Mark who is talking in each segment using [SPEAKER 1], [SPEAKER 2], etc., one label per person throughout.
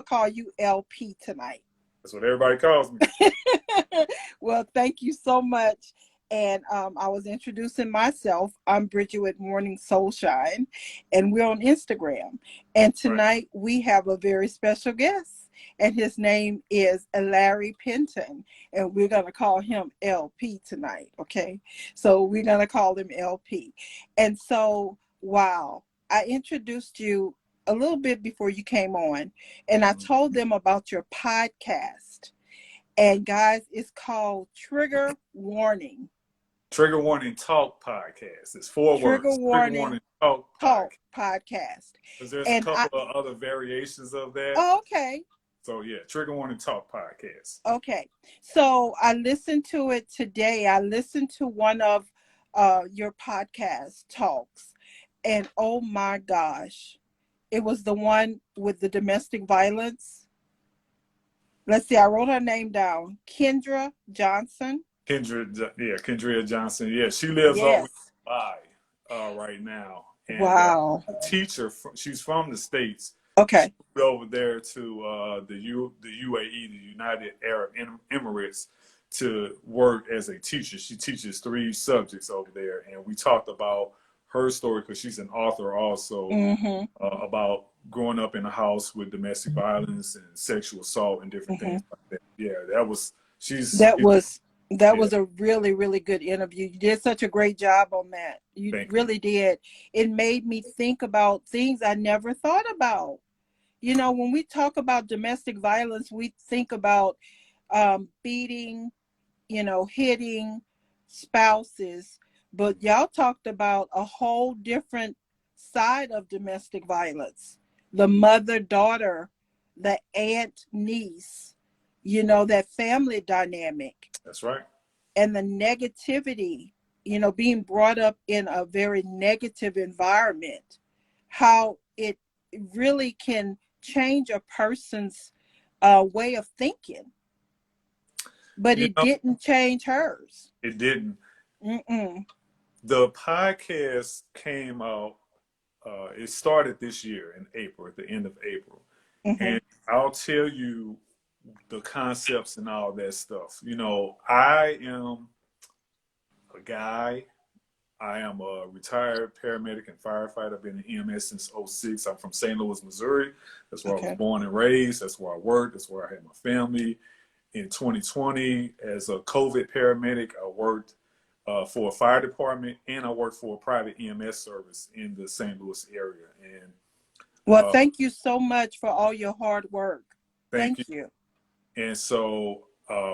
[SPEAKER 1] call you LP tonight.
[SPEAKER 2] That's what everybody calls me.
[SPEAKER 1] Well, thank you so much. And I was introducing myself. I'm Bridget with Morning Soulshine, and we're on Instagram. And tonight we have a very special guest, and his name is Larry Penton, and we're going to call him LP tonight, okay? So we're going to call him LP. And so, wow, I introduced you a little bit before you came on, and I told them about your podcast. And guys, it's called Trigger Warning.
[SPEAKER 2] Trigger Warning Talk Podcast. It's 4 words.
[SPEAKER 1] Trigger Warning
[SPEAKER 2] Talk
[SPEAKER 1] Podcast.
[SPEAKER 2] Because there's a couple of other variations of that.
[SPEAKER 1] Oh, okay.
[SPEAKER 2] So yeah, Trigger Warning Talk Podcast.
[SPEAKER 1] Okay. So I listened to it today. I listened to one of your podcast talks, and oh my gosh, it was the one with the domestic violence. Let's see, I wrote her name down. Kendra Johnson.
[SPEAKER 2] Kendria Johnson. Yeah, she lives over in Dubai right now. And,
[SPEAKER 1] wow.
[SPEAKER 2] A teacher, she's from the States.
[SPEAKER 1] Okay.
[SPEAKER 2] She moved over there to the UAE, the United Arab Emirates, to work as a teacher. She teaches 3 subjects over there. And we talked about her story because she's an author also, about growing up in a house with domestic violence and sexual assault and different things like that. Yeah, that was a really, really good interview. You did such a great job on that. You really did. It made me think about things I never thought about. You know, when we talk about domestic violence, we think about beating, hitting spouses. But y'all talked about a whole different side of domestic violence. The mother-daughter, the aunt-niece, that family dynamic. That's right.
[SPEAKER 1] And the negativity, being brought up in a very negative environment, how it really can change a person's way of thinking. But it didn't change hers.
[SPEAKER 2] It didn't. The podcast came out, it started this year in April, at the end of April. And I'll tell you the concepts and all that stuff. I am a guy. I am a retired paramedic and firefighter. I've been in EMS since 2006. I'm from St. Louis, Missouri. That's where I was born and raised. That's where I worked. That's where I had my family. In 2020, as a COVID paramedic, I worked for a fire department, and I worked for a private EMS service in the St. Louis area. And
[SPEAKER 1] well, thank you so much for all your hard work. Thank you.
[SPEAKER 2] And so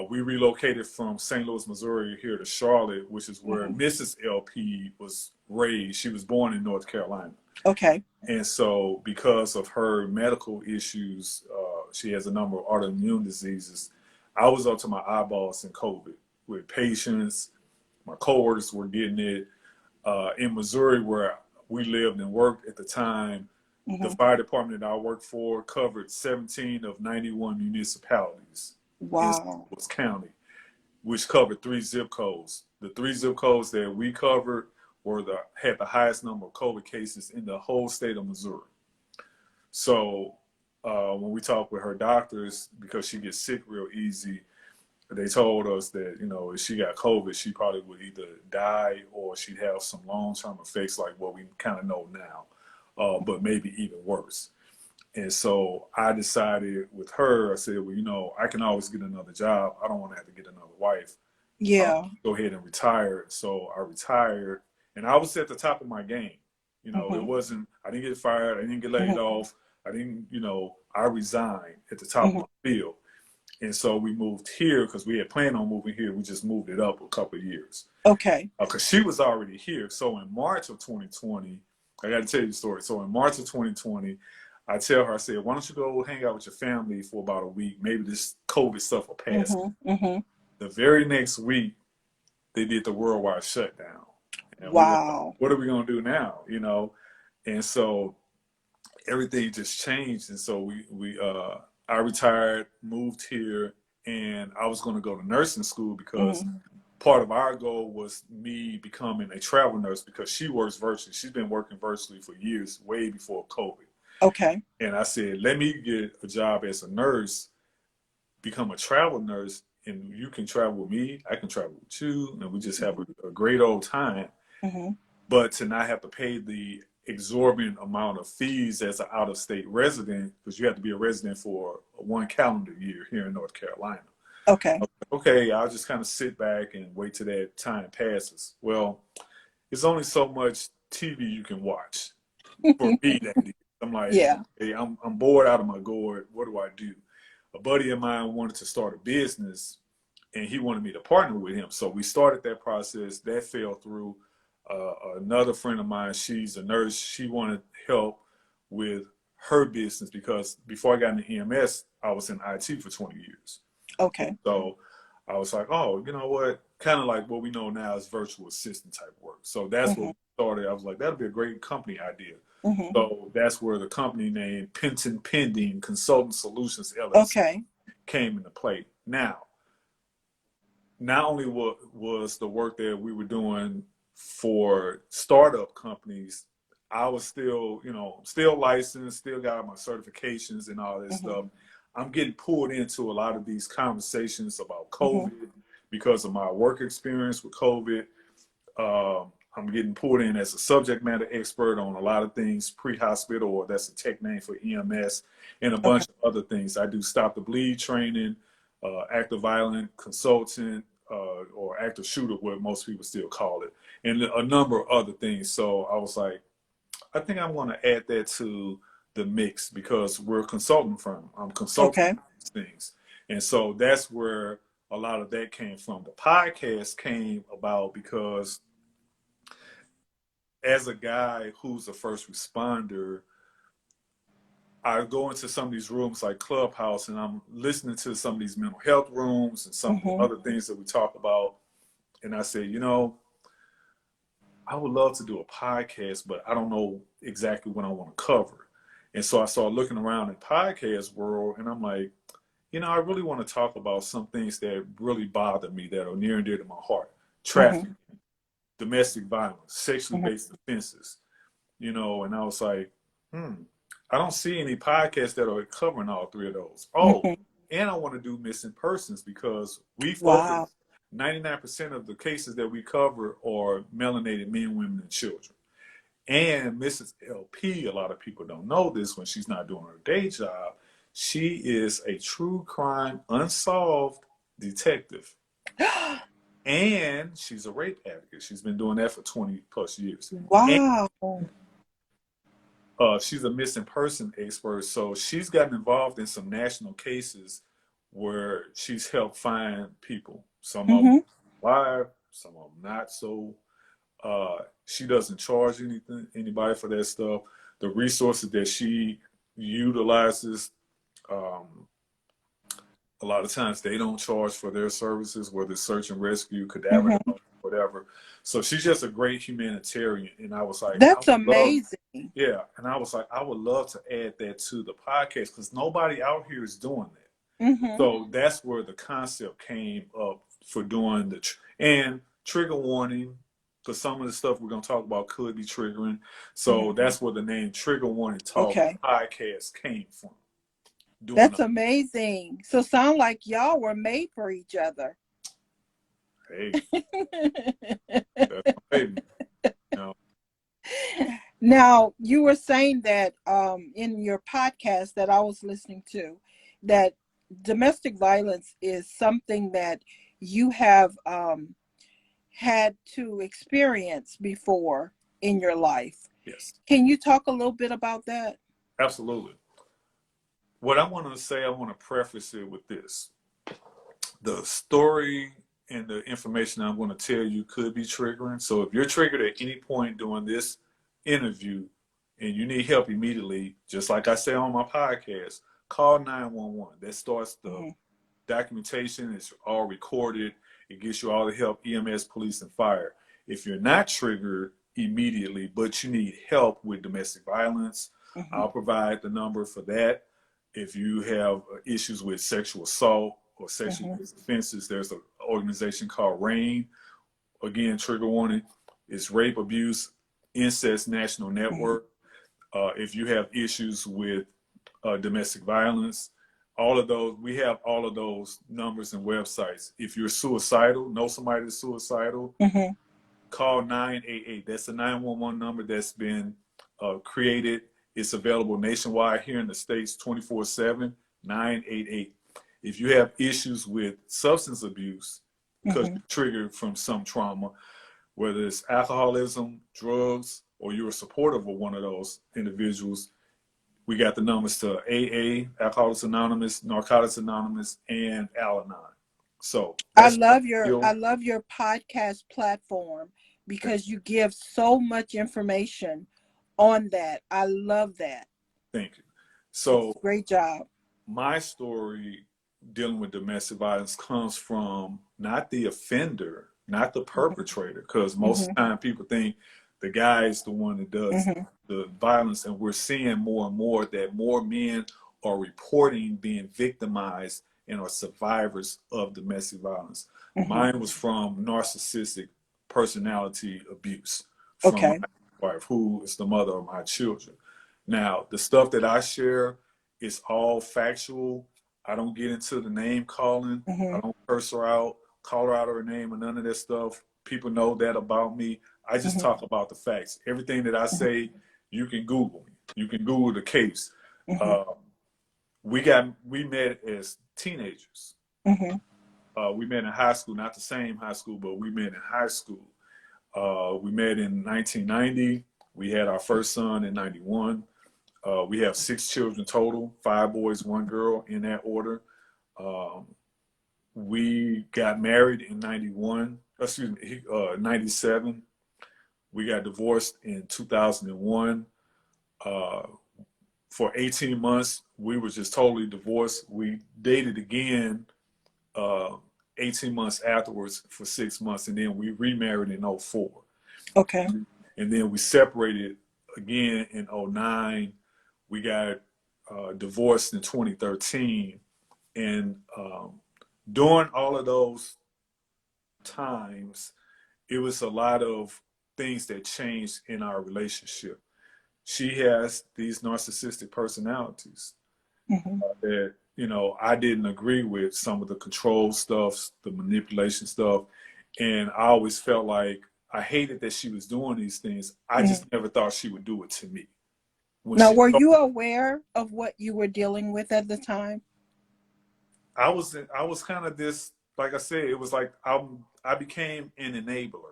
[SPEAKER 2] we relocated from St. Louis, Missouri here to Charlotte, which is where Mrs. LP was raised. She was born in North Carolina. Okay. And so because of her medical issues, she has a number of autoimmune diseases. I was up to my eyeballs in COVID with patients. My coworkers were getting it. In Missouri, where we lived and worked at the time, the fire department that I worked for covered 17 of 91 municipalities in St. Louis County, which covered 3 zip codes. The 3 zip codes that we covered had the highest number of COVID cases in the whole state of Missouri. So when we talked with her doctors, because she gets sick real easy, they told us that, if she got COVID, she probably would either die or she'd have some long-term effects like what we kind of know now, but maybe even worse. And so I decided with her, I said, well, I can always get another job. I don't want to have to get another wife. Yeah. Go ahead and retire. So I retired, and I was at the top of my game. It wasn't, I didn't get fired. I didn't get laid off. I didn't, I resigned at the top of my field. And so we moved here because we had planned on moving here. We just moved it up a couple of years. Okay. Because she was already here. So in March of 2020, I got to tell you the story. So in March of 2020, I tell her, I said, why don't you go hang out with your family for about a week? Maybe this COVID stuff will pass. The very next week, they did the worldwide shutdown. And we were like, what are we going to do now? And so everything just changed. And so I retired, moved here, and I was going to go to nursing school because part of our goal was me becoming a travel nurse because she works virtually. She's been working virtually for years, way before COVID.
[SPEAKER 1] Okay.
[SPEAKER 2] And I said, let me get a job as a nurse, become a travel nurse, and you can travel with me, I can travel with you, and we just have a great old time.
[SPEAKER 1] Mm-hmm.
[SPEAKER 2] But to not have to pay the exorbitant amount of fees as an out-of-state resident, because you have to be a resident for 1 calendar year here in North Carolina.
[SPEAKER 1] Okay.
[SPEAKER 2] Okay, I'll just kind of sit back and wait till that time passes. Well, there's only so much TV you can watch for me that day. I'm like,
[SPEAKER 1] yeah.
[SPEAKER 2] hey, I'm bored out of my gourd. What do I do? A buddy of mine wanted to start a business, and he wanted me to partner with him. So we started that process. That fell through. Another friend of mine, she's a nurse. She wanted help with her business because before I got into EMS, I was in IT for 20 years.
[SPEAKER 1] Okay.
[SPEAKER 2] So I was like, oh, you know what? Kind of like what we know now is virtual assistant type work. So that's what we started. I was like, that'll be a great company idea. So that's where the company name Penton Pending Consultant Solutions LLC came into play. Now, not only was the work that we were doing for startup companies, I was still, still licensed, still got my certifications and all this stuff. I'm getting pulled into a lot of these conversations about COVID because of my work experience with COVID. I'm getting pulled in as a subject matter expert on a lot of things pre-hospital, or that's a tech name for EMS, and a bunch of other things. I do stop the bleed training, active violent consultant, or active shooter, what most people still call it, and a number of other things. So I was like, I think I'm going to add that to the mix because we're a consulting firm. I'm consulting these things. And so that's where a lot of that came from. The podcast came about because as a guy who's a first responder, I go into some of these rooms like Clubhouse, and I'm listening to some of these mental health rooms and some of the other things that we talk about. And I say, I would love to do a podcast, but I don't know exactly what I want to cover. And so I started looking around in podcast world, and I'm like, I really want to talk about some things that really bother me that are near and dear to my heart. Trafficking, domestic violence, sexually based offenses, and I was like, I don't see any podcasts that are covering all three of those. Oh, and I want to do missing persons because we focus 99% of the cases that we cover are melanated men, women, and children. And Mrs. LP, a lot of people don't know this when she's not doing her day job. She is a true crime unsolved detective. And she's a rape advocate. She's been doing that for 20 plus years.
[SPEAKER 1] Wow.
[SPEAKER 2] And, she's a missing person expert. So she's gotten involved in some national cases where she's helped find people. Some of them alive, some of them not so. She doesn't charge anybody for that stuff. The resources that she utilizes, a lot of times they don't charge for their services, whether it's search and rescue, cadaver, whatever. So she's just a great humanitarian. And I was like,
[SPEAKER 1] that's amazing.
[SPEAKER 2] And I was like, I would love to add that to the podcast because nobody out here is doing that. So that's where the concept came up for doing and trigger warning, because some of the stuff we're going to talk about could be triggering. So that's where the name Trigger Warning Talk podcast came from.
[SPEAKER 1] That's amazing. So sound like y'all were made for each other.
[SPEAKER 2] Hey, that's my baby.
[SPEAKER 1] Now, you were saying that in your podcast that I was listening to, that domestic violence is something that you have had to experience before in your life.
[SPEAKER 2] Yes.
[SPEAKER 1] Can you talk a little bit about that?
[SPEAKER 2] Absolutely. What I want to say, I want to preface it with this. The story and the information I'm going to tell you could be triggering. So if you're triggered at any point during this interview and you need help immediately, just like I say on my podcast, call 911. That starts the documentation. It's all recorded. It gets you all the help, EMS, police, and fire. If you're not triggered immediately, but you need help with domestic violence, I'll provide the number for that. If you have issues with sexual assault or sexual offenses, there's an organization called RAIN. Again, trigger warning. It's Rape, Abuse, Incest National Network. if you have issues with domestic violence, all of those, we have all of those numbers and websites. If you're suicidal, know somebody that's suicidal, call 988. That's a 911 number that's been created. It's available nationwide here in the States 24/7, 988. If you have issues with substance abuse, because you're triggered from some trauma, whether it's alcoholism, drugs, or you're supportive of one of those individuals, we got the numbers to AA, Alcoholics Anonymous, Narcotics Anonymous, and Al-Anon. So
[SPEAKER 1] I love your podcast platform because you give so much information on that. I love that.
[SPEAKER 2] Thank you. So
[SPEAKER 1] great job.
[SPEAKER 2] My story dealing with domestic violence comes from not the offender, not the perpetrator, because most of the time people think the guy is the one that does the violence, and we're seeing more and more that more men are reporting being victimized and are survivors of domestic violence. Mine was from narcissistic personality abuse from my wife, who is the mother of my children. Now, the stuff that I share is all factual. I don't get into the name calling. I don't curse her out, call her out of her name, or none of that stuff. People know that about me. I just talk about the facts. Everything that I say, you can Google me. You can Google the case. We met as teenagers. We met in high school, not the same high school, but we met in high school. We met in 1990. We had our first son in 91. We have 6 children total, 5 boys, 1 girl, in that order. We got married in 97. We got divorced in 2001. For 18 months, we were just totally divorced. We dated again 18 months afterwards for 6 months, and then we remarried in 04.
[SPEAKER 1] Okay.
[SPEAKER 2] And then we separated again in 09. We got divorced in 2013. And during all of those times, it was a lot of things that changed in our relationship. She has these narcissistic personalities that, you know, I didn't agree with, some of the control stuff, the manipulation stuff. And I always felt like I hated that she was doing these things. I just never thought she would do it to me.
[SPEAKER 1] Now, were you aware of what you were dealing with at the time?
[SPEAKER 2] I was kind of this, like I said, it was like I became an enabler.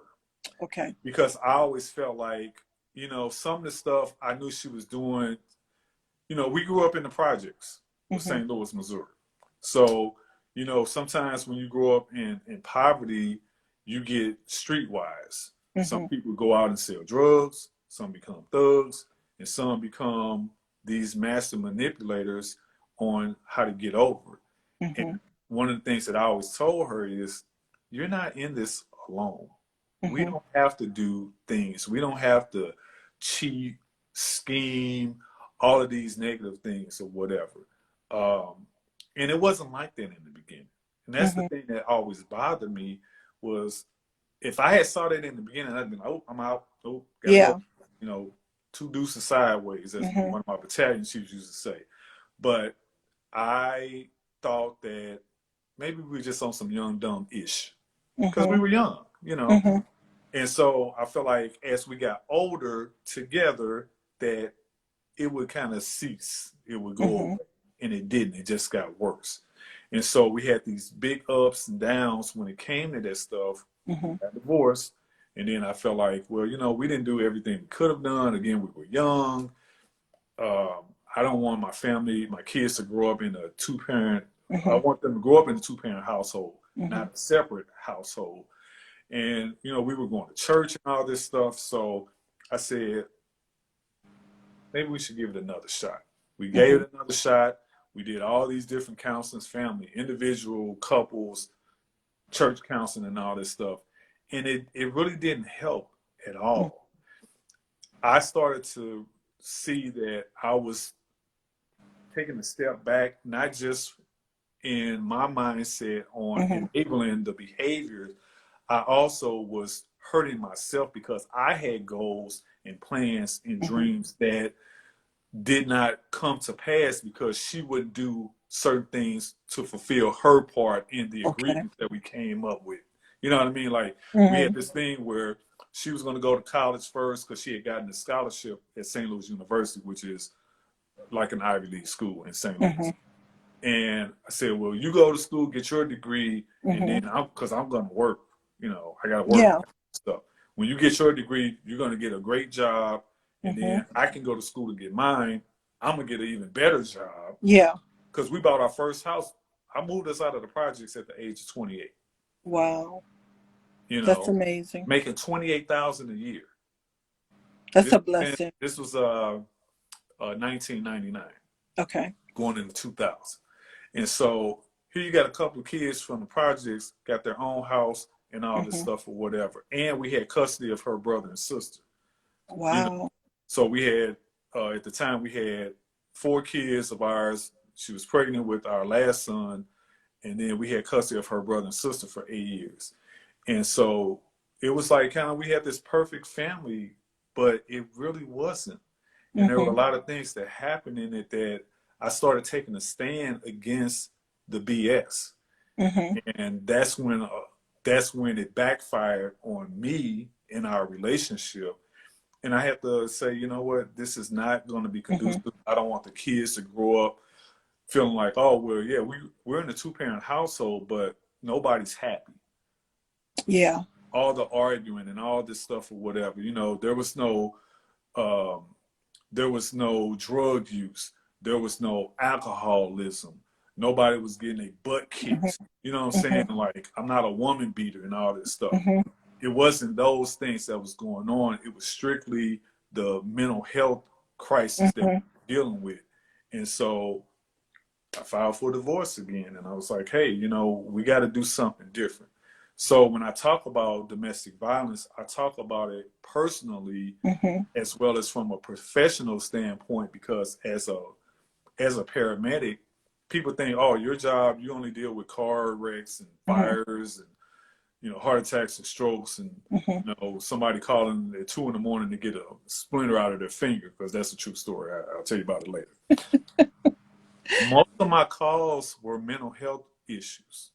[SPEAKER 1] Okay.
[SPEAKER 2] Because I always felt like, you know, some of the stuff I knew she was doing, you know, we grew up in the projects of St. Louis, Missouri. So, you know, sometimes when you grow up in poverty, you get streetwise. Some people go out and sell drugs, some become thugs, and some become these master manipulators on how to get over it. And one of the things that I always told her is, you're not in this alone. We don't have to do things. We don't have to cheat, scheme, all of these negative things or whatever. And it wasn't like that in the beginning. And that's the thing that always bothered me was, if I had saw that in the beginning, I'd been, oh, I'm out. Oh, go, you know, 2 deuces sideways, as one of my battalion chiefs used to say. But I thought that maybe we were just on some young, dumb-ish. Because we were young, you know. And so I felt like as we got older together, that it would kind of cease. It would go away. And it didn't. It just got worse. And so we had these big ups and downs when it came to that stuff. Got divorced. And then I felt like, well, you know, we didn't do everything we could have done. Again, we were young. I don't want my family, my kids to grow up in a 2-parent. I want them to grow up in a 2-parent household, not a separate household. And, you know, we were going to church and all this stuff. So I said, maybe we should give it another shot. We gave it another shot. We did all these different counselings, family, individual, couples, church counseling and all this stuff. And it really didn't help at all. I started to see that I was taking a step back, not just in my mindset on enabling the behaviors. I also was hurting myself because I had goals and plans and dreams that did not come to pass because she wouldn't do certain things to fulfill her part in the agreement that we came up with. You know what I mean? Like, we had this thing where she was going to go to college first because she had gotten a scholarship at St. Louis University, which is like an Ivy League school in St. Louis. And I said, well, you go to school, get your degree, and then because I'm going to work, you know, I got to work stuff. When you get your degree, you're going to get a great job, and then I can go to school to get mine. I'm going to get an even better job.
[SPEAKER 1] Yeah.
[SPEAKER 2] Because we bought our first house. I moved us out of the projects at the age of 28.
[SPEAKER 1] Wow.
[SPEAKER 2] You know,
[SPEAKER 1] that's amazing.
[SPEAKER 2] Making $28,000 a year.
[SPEAKER 1] That's a blessing.
[SPEAKER 2] This was 1999.
[SPEAKER 1] Okay.
[SPEAKER 2] Going into 2000. And so here you got a couple of kids from the projects, got their own house and all this stuff or whatever. And we had custody of her brother and sister.
[SPEAKER 1] Wow.
[SPEAKER 2] You know? So we had, at the time, we had 4 kids of ours. She was pregnant with our last son. And then we had custody of her brother and sister for 8 years. And so it was like kind of we had this perfect family, but it really wasn't. And there were a lot of things that happened in it that I started taking a stand against the BS. And that's when it backfired on me in our relationship. And I had to say, you know what, this is not going to be conducive. I don't want the kids to grow up feeling like, oh, well, yeah, we're in a 2-parent household, but nobody's happy.
[SPEAKER 1] Yeah.
[SPEAKER 2] All the arguing and all this stuff or whatever, you know, there was no drug use. There was no alcoholism. Nobody was getting a butt kicked. You know what I'm saying? Like, I'm not a woman beater and all this stuff. It wasn't those things that was going on. It was strictly the mental health crisis that we're dealing with. And so I filed for divorce again. And I was like, hey, you know, we got to do something different. So when I talk about domestic violence, I talk about it personally as well as from a professional standpoint, because as a paramedic, people think, oh, your job, you only deal with car wrecks and fires and, you know, heart attacks and strokes and, you know, somebody calling at 2 a.m. to get a splinter out of their finger, because that's a true story. I'll tell you about it later. Most of my calls were mental health issues.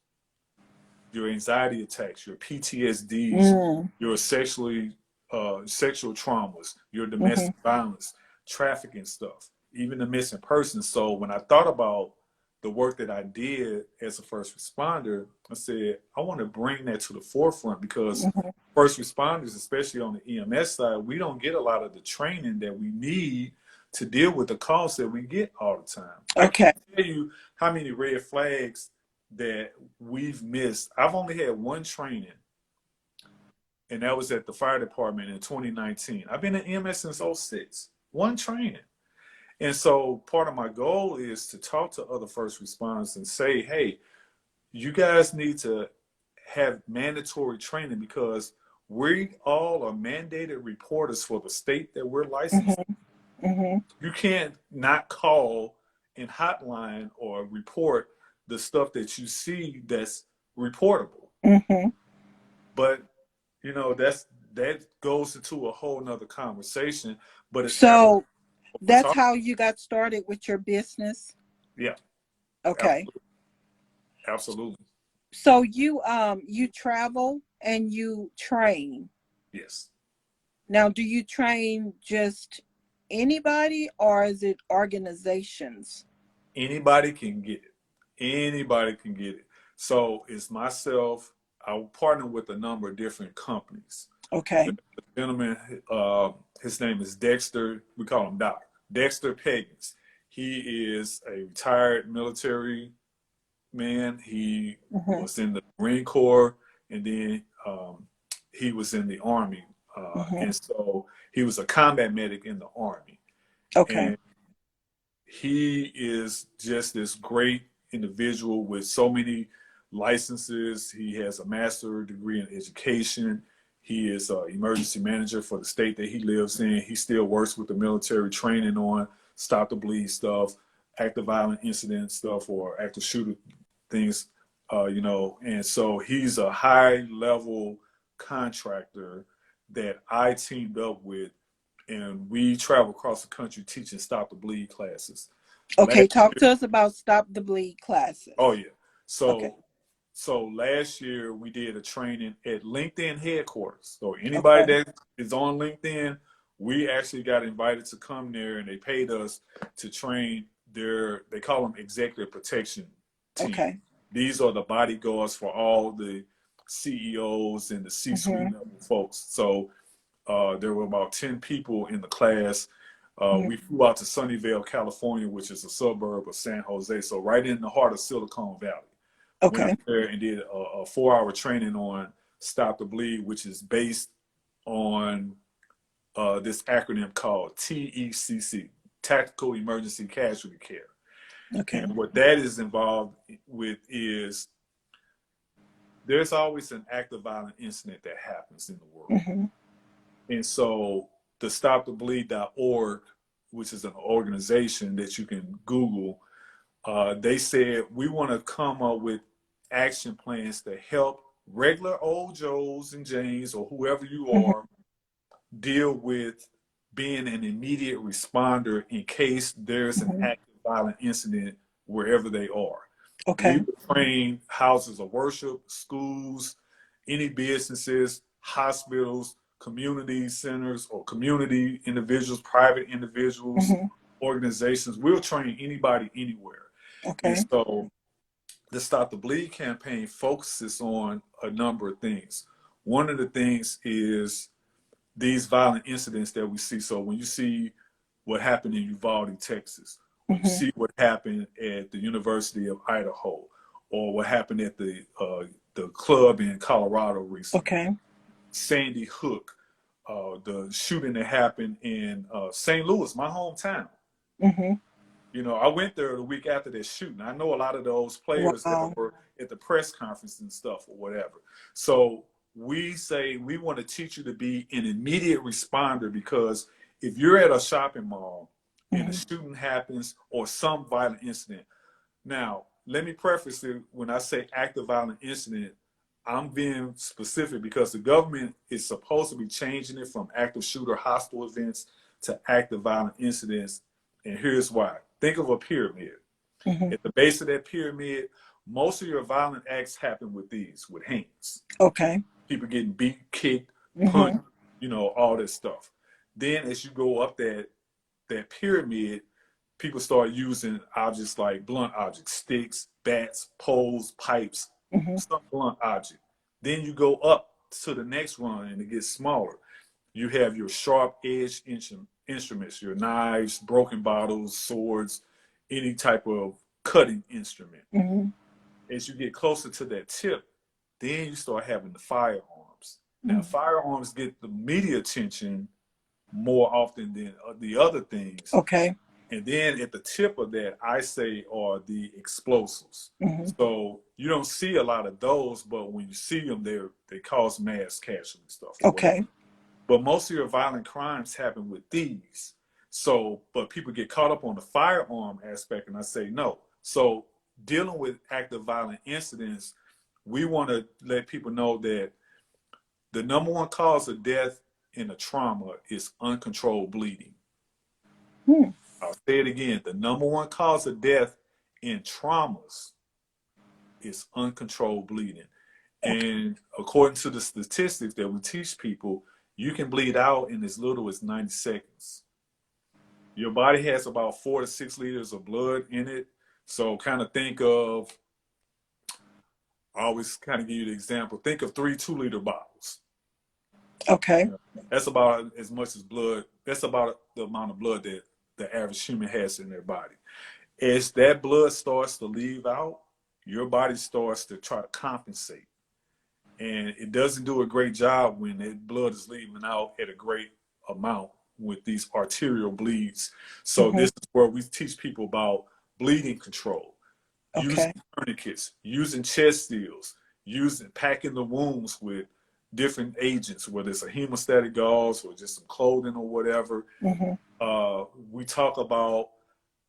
[SPEAKER 2] Your anxiety attacks, your PTSDs, your sexual traumas, your domestic violence, trafficking stuff, even the missing persons. So when I thought about the work that I did as a first responder, I said, I want to bring that to the forefront, because first responders, especially on the EMS side, we don't get a lot of the training that we need to deal with the calls that we get all the time.
[SPEAKER 1] Okay.
[SPEAKER 2] I can't tell you how many red flags that we've missed. I've only had one training, and that was at the fire department in 2019. I've been in EMS since 2006. One training. And so part of my goal is to talk to other first responders and say, hey, you guys need to have mandatory training, because we all are mandated reporters for the state that we're licensed. You can't not call in hotline or report the stuff that you see that's reportable. But, you know, that goes into a whole nother conversation. But it's
[SPEAKER 1] so that's how you got started with your business?
[SPEAKER 2] Yeah.
[SPEAKER 1] Okay.
[SPEAKER 2] Absolutely.
[SPEAKER 1] So you travel and you train?
[SPEAKER 2] Yes.
[SPEAKER 1] Now, do you train just anybody, or is it organizations?
[SPEAKER 2] Anybody can get it. Anybody can get it. So it's myself. I partner with a number of different companies.
[SPEAKER 1] Okay.
[SPEAKER 2] The gentleman, his name is Dexter. We call him Doc. Dexter Pagans. He is a retired military man. He was in the Marine Corps, and then he was in the Army. And so he was a combat medic in the Army.
[SPEAKER 1] Okay.
[SPEAKER 2] And he is just this great individual with so many licenses. He has a master's degree in education. He is an emergency manager for the state that he lives in. He still works with the military, training on stop the bleed stuff, active violent incident stuff, or active shooter things, you know. And so he's a high level contractor that I teamed up with and we travel across the country teaching Stop the Bleed classes.
[SPEAKER 1] Okay, talk to us about Stop the Bleed classes.
[SPEAKER 2] Oh yeah. So last year we did a training at LinkedIn headquarters. So anybody that is on LinkedIn, we actually got invited to come there, and they paid us to train they call them executive protection team.
[SPEAKER 1] Okay.
[SPEAKER 2] These are the bodyguards for all the CEOs and the C-suite level folks. So there were about 10 people in the class. We flew out to Sunnyvale, California, which is a suburb of San Jose. So right in the heart of Silicon Valley.
[SPEAKER 1] Okay.
[SPEAKER 2] Went up there and did a 4-hour training on Stop the Bleed, which is based on this acronym called TECC, Tactical Emergency Casualty Care.
[SPEAKER 1] Okay.
[SPEAKER 2] And what that is involved with is there's always an active violent incident that happens in the world. And so the stopthebleed.org, which is an organization that you can Google, they said, we want to come up with action plans to help regular old Joes and Janes, or whoever you are, deal with being an immediate responder in case there's an active violent incident wherever they are.
[SPEAKER 1] Okay.
[SPEAKER 2] We train houses of worship, schools, any businesses, hospitals, community centers, or community individuals, private individuals, organizations. We'll train anybody anywhere.
[SPEAKER 1] Okay.
[SPEAKER 2] And so the Stop the Bleed campaign focuses on a number of things. One of the things is these violent incidents that we see. So when you see what happened in Uvalde, Texas, or you see what happened at the University of Idaho, or what happened at the club in Colorado recently, Sandy Hook, the shooting that happened in St. Louis, my hometown. You know, I went there the week after that shooting. I know a lot of those players that were at the press conference and stuff or whatever. So we say we want to teach you to be an immediate responder, because if you're at a shopping mall and a shooting happens or some violent incident. Now, let me preface it, when I say active violent incident, I'm being specific because the government is supposed to be changing it from active shooter hostile events to active violent incidents. And here's why. Think of a pyramid. At the base of that pyramid, most of your violent acts happen with hands.
[SPEAKER 1] Okay.
[SPEAKER 2] People getting beat, kicked, punched, you know, all this stuff. Then as you go up that pyramid, people start using objects like blunt objects, sticks, bats, poles, pipes, some blunt object. Then you go up to the next run and it gets smaller. You have your sharp edge instruments, your knives, broken bottles, swords, any type of cutting instrument. As you get closer to that tip, then you start having the firearms. Now, firearms get the media attention more often than the other things.
[SPEAKER 1] Okay.
[SPEAKER 2] And then at the tip of that, I say, are the explosives. So you don't see a lot of those, but when you see them, they cause mass casualty stuff.
[SPEAKER 1] Okay.
[SPEAKER 2] But most of your violent crimes happen with these. So, but people get caught up on the firearm aspect, and I say no. So dealing with active violent incidents, we want to let people know that the number one cause of death in a trauma is uncontrolled bleeding. I'll say it again. The number one cause of death in traumas is uncontrolled bleeding. And according to the statistics that we teach people, you can bleed out in as little as 90 seconds. Your body has about 4 to 6 liters of blood in it. So kind of think of, I always kind of give you the example, think of 3 2-liter bottles.
[SPEAKER 1] Okay.
[SPEAKER 2] You know, that's about as much as blood. That's about the amount of blood that the average human has in their body. As that blood starts to leave out, your body starts to try to compensate. And it doesn't do a great job when that blood is leaving out at a great amount with these arterial bleeds. So this is where we teach people about bleeding control, using tourniquets, using chest seals, packing the wounds with different agents, whether it's a hemostatic gauze or just some clothing or whatever. We talk about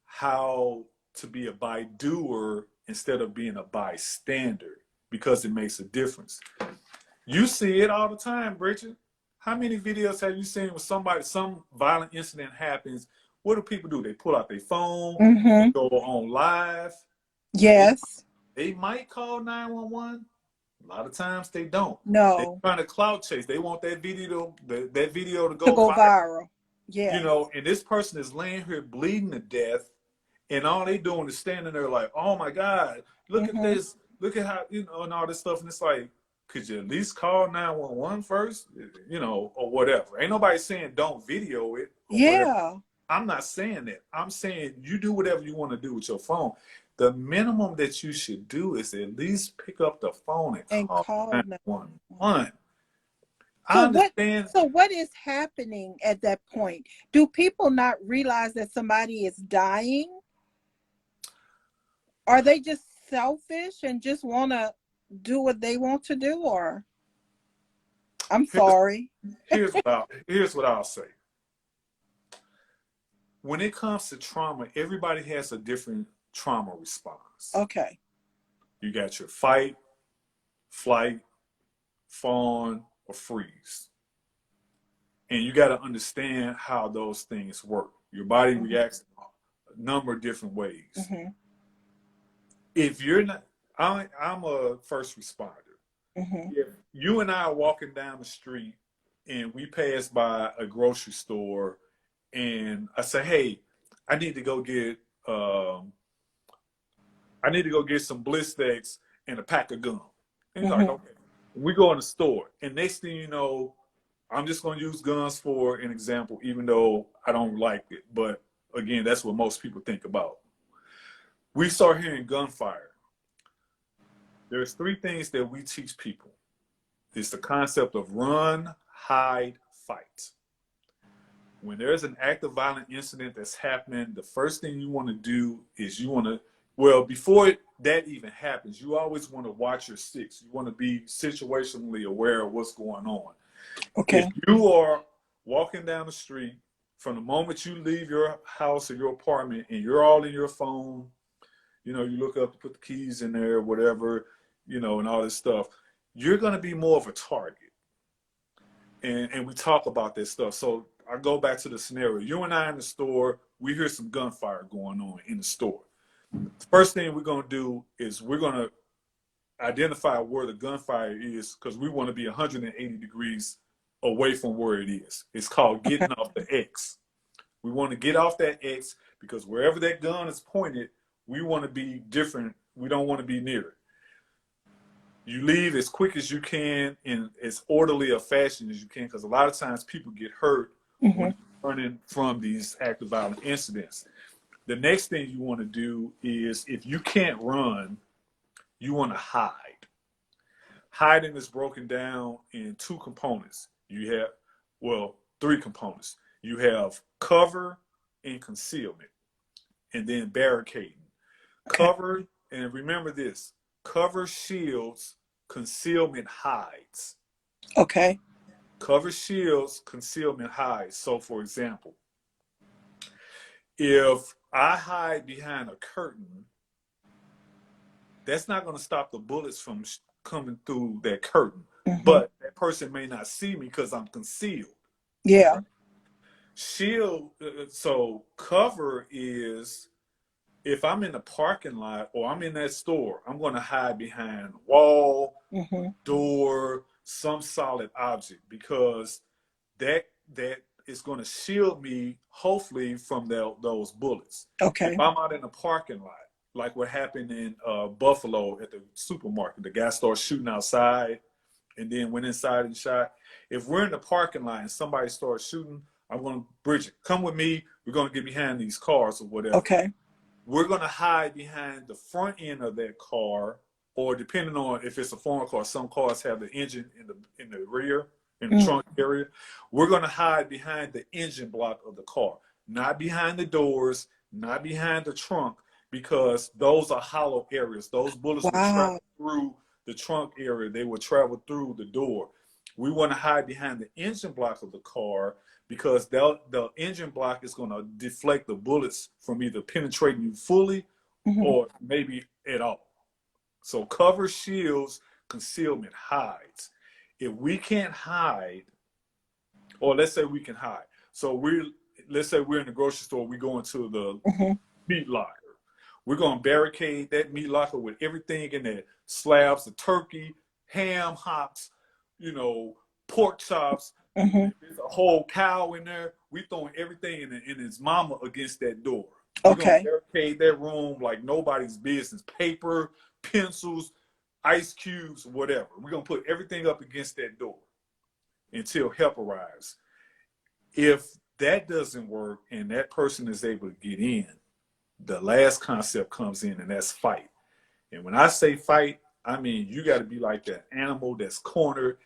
[SPEAKER 2] how to be a by-doer instead of being a bystander, because it makes a difference. You see it all the time, Bridget. How many videos have you seen when some violent incident happens? What do people do? They pull out their phone, they go on live.
[SPEAKER 1] Yes.
[SPEAKER 2] They might call 911. A lot of times they don't.
[SPEAKER 1] No.
[SPEAKER 2] They're trying to clout chase. They want that video to
[SPEAKER 1] go
[SPEAKER 2] go
[SPEAKER 1] viral. Yeah.
[SPEAKER 2] You know, and this person is laying here bleeding to death, and all they doing is standing there like, oh my God, look at this. Look at how, you know, and all this stuff. And it's like, could you at least call 911 first? You know, or whatever. Ain't nobody saying don't video it.
[SPEAKER 1] Yeah.
[SPEAKER 2] I'm not saying that. I'm saying you do whatever you want to do with your phone. The minimum that you should do is at least pick up the phone and call 911. I understand.
[SPEAKER 1] So what is happening at that point? Do people not realize that somebody is dying? Are they just selfish and just want to do what they want to do? Or I'm sorry.
[SPEAKER 2] Here's what I'll say. When it comes to trauma, everybody has a different trauma response.
[SPEAKER 1] Okay.
[SPEAKER 2] You got your fight, flight, fawn, or freeze. And you got to understand how those things work. Your body reacts a number of different ways. If you're not, I'm a first responder. If you and I are walking down the street and we pass by a grocery store and I say, hey, I need to go get some Blistex and a pack of gum. And you're like, okay. We go in the store, and next thing you know, I'm just going to use guns for an example, even though I don't like it. But again, that's what most people think about. We start hearing gunfire. There's 3 things that we teach people. It's the concept of run, hide, fight. When there's an active violent incident that's happening, the first thing you want to do is before that even happens, you always want to watch your six. You want to be situationally aware of what's going on. Okay. If you are walking down the street, from the moment you leave your house or your apartment and you're all in your phone, you know, you look up, put the keys in there, whatever, you know, and all this stuff, you're going to be more of a target. And we talk about this stuff. So I go back to the scenario. You and I in the store, we hear some gunfire going on in the store. The first thing we're going to do is we're going to identify where the gunfire is, because we want to be 180 degrees away from where it is. It's called getting off the X. We want to get off that X because wherever that gun is pointed, we want to be different. We don't want to be near it. You leave as quick as you can in as orderly a fashion as you can, because a lot of times people get hurt when running from these active violent incidents. The next thing you want to do is, if you can't run, you want to hide. Hiding is broken down in 2 components. You have, 3 components. You have cover and concealment, and then barricading. Cover, and remember this, cover shields, concealment hides.
[SPEAKER 1] Okay.
[SPEAKER 2] Cover shields, concealment hides. So for example, if I hide behind a curtain, that's not going to stop the bullets from coming through that curtain. But that person may not see me because I'm concealed. Yeah. Shield, so cover is, if I'm in the parking lot or I'm in that store, I'm going to hide behind wall, door, some solid object, because that is going to shield me, hopefully, from those bullets. Okay. If I'm out in the parking lot, like what happened in Buffalo at the supermarket, the guy started shooting outside and then went inside and shot. If we're in the parking lot and somebody starts shooting, I'm going to, Bridget, come with me. We're going to get behind these cars or whatever. Okay. We're going to hide behind the front end of that car, or depending on if it's a foreign car, some cars have the engine in the rear, in the trunk area. We're going to hide behind the engine block of the car, not behind the doors, not behind the trunk, because those are hollow areas. Those bullets will travel through the trunk area. They will travel through the door. We want to hide behind the engine block of the car, because the engine block is going to deflect the bullets from either penetrating you fully or maybe at all. So cover shields, concealment hides. If we can't hide, or let's say we can hide. So let's say we're in the grocery store, we go into the meat locker. We're gonna barricade that meat locker with everything in there: slabs of turkey, ham hocks, pork chops. There's a whole cow in there. We throwing everything in his mama against that door. We're gonna barricade that room like nobody's business. Paper, pencils, ice cubes, whatever. We're gonna put everything up against that door until help arrives. If that doesn't work and that person is able to get in, the last concept comes in, and that's fight. And when I say fight, I mean you got to be like that animal that's cornered,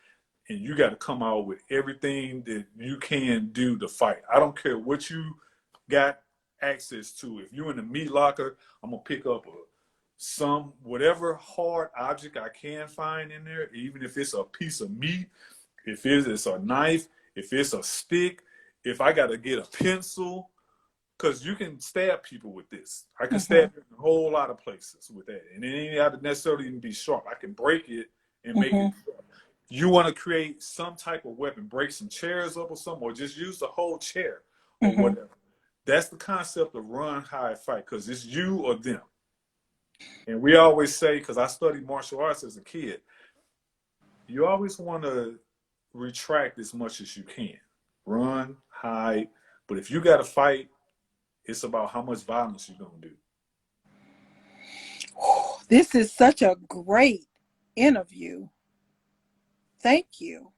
[SPEAKER 2] and you got to come out with everything that you can do to fight. I don't care what you got access to. If you're in the meat locker, I'm gonna pick up whatever hard object I can find in there, even if it's a piece of meat, if it's a knife, if it's a stick, if I got to get a pencil, because you can stab people with this. I can stab you in a whole lot of places with that, and it ain't got to necessarily even be sharp. I can break it and make it sharp. You want to create some type of weapon, break some chairs up or something, or just use the whole chair or whatever. That's the concept of run, hide, fight, because it's you or them. And we always say, because I studied martial arts as a kid, you always want to retract as much as you can. Run, hide. But if you got to fight, it's about how much violence you're going to do.
[SPEAKER 1] This is such a great interview. Thank you.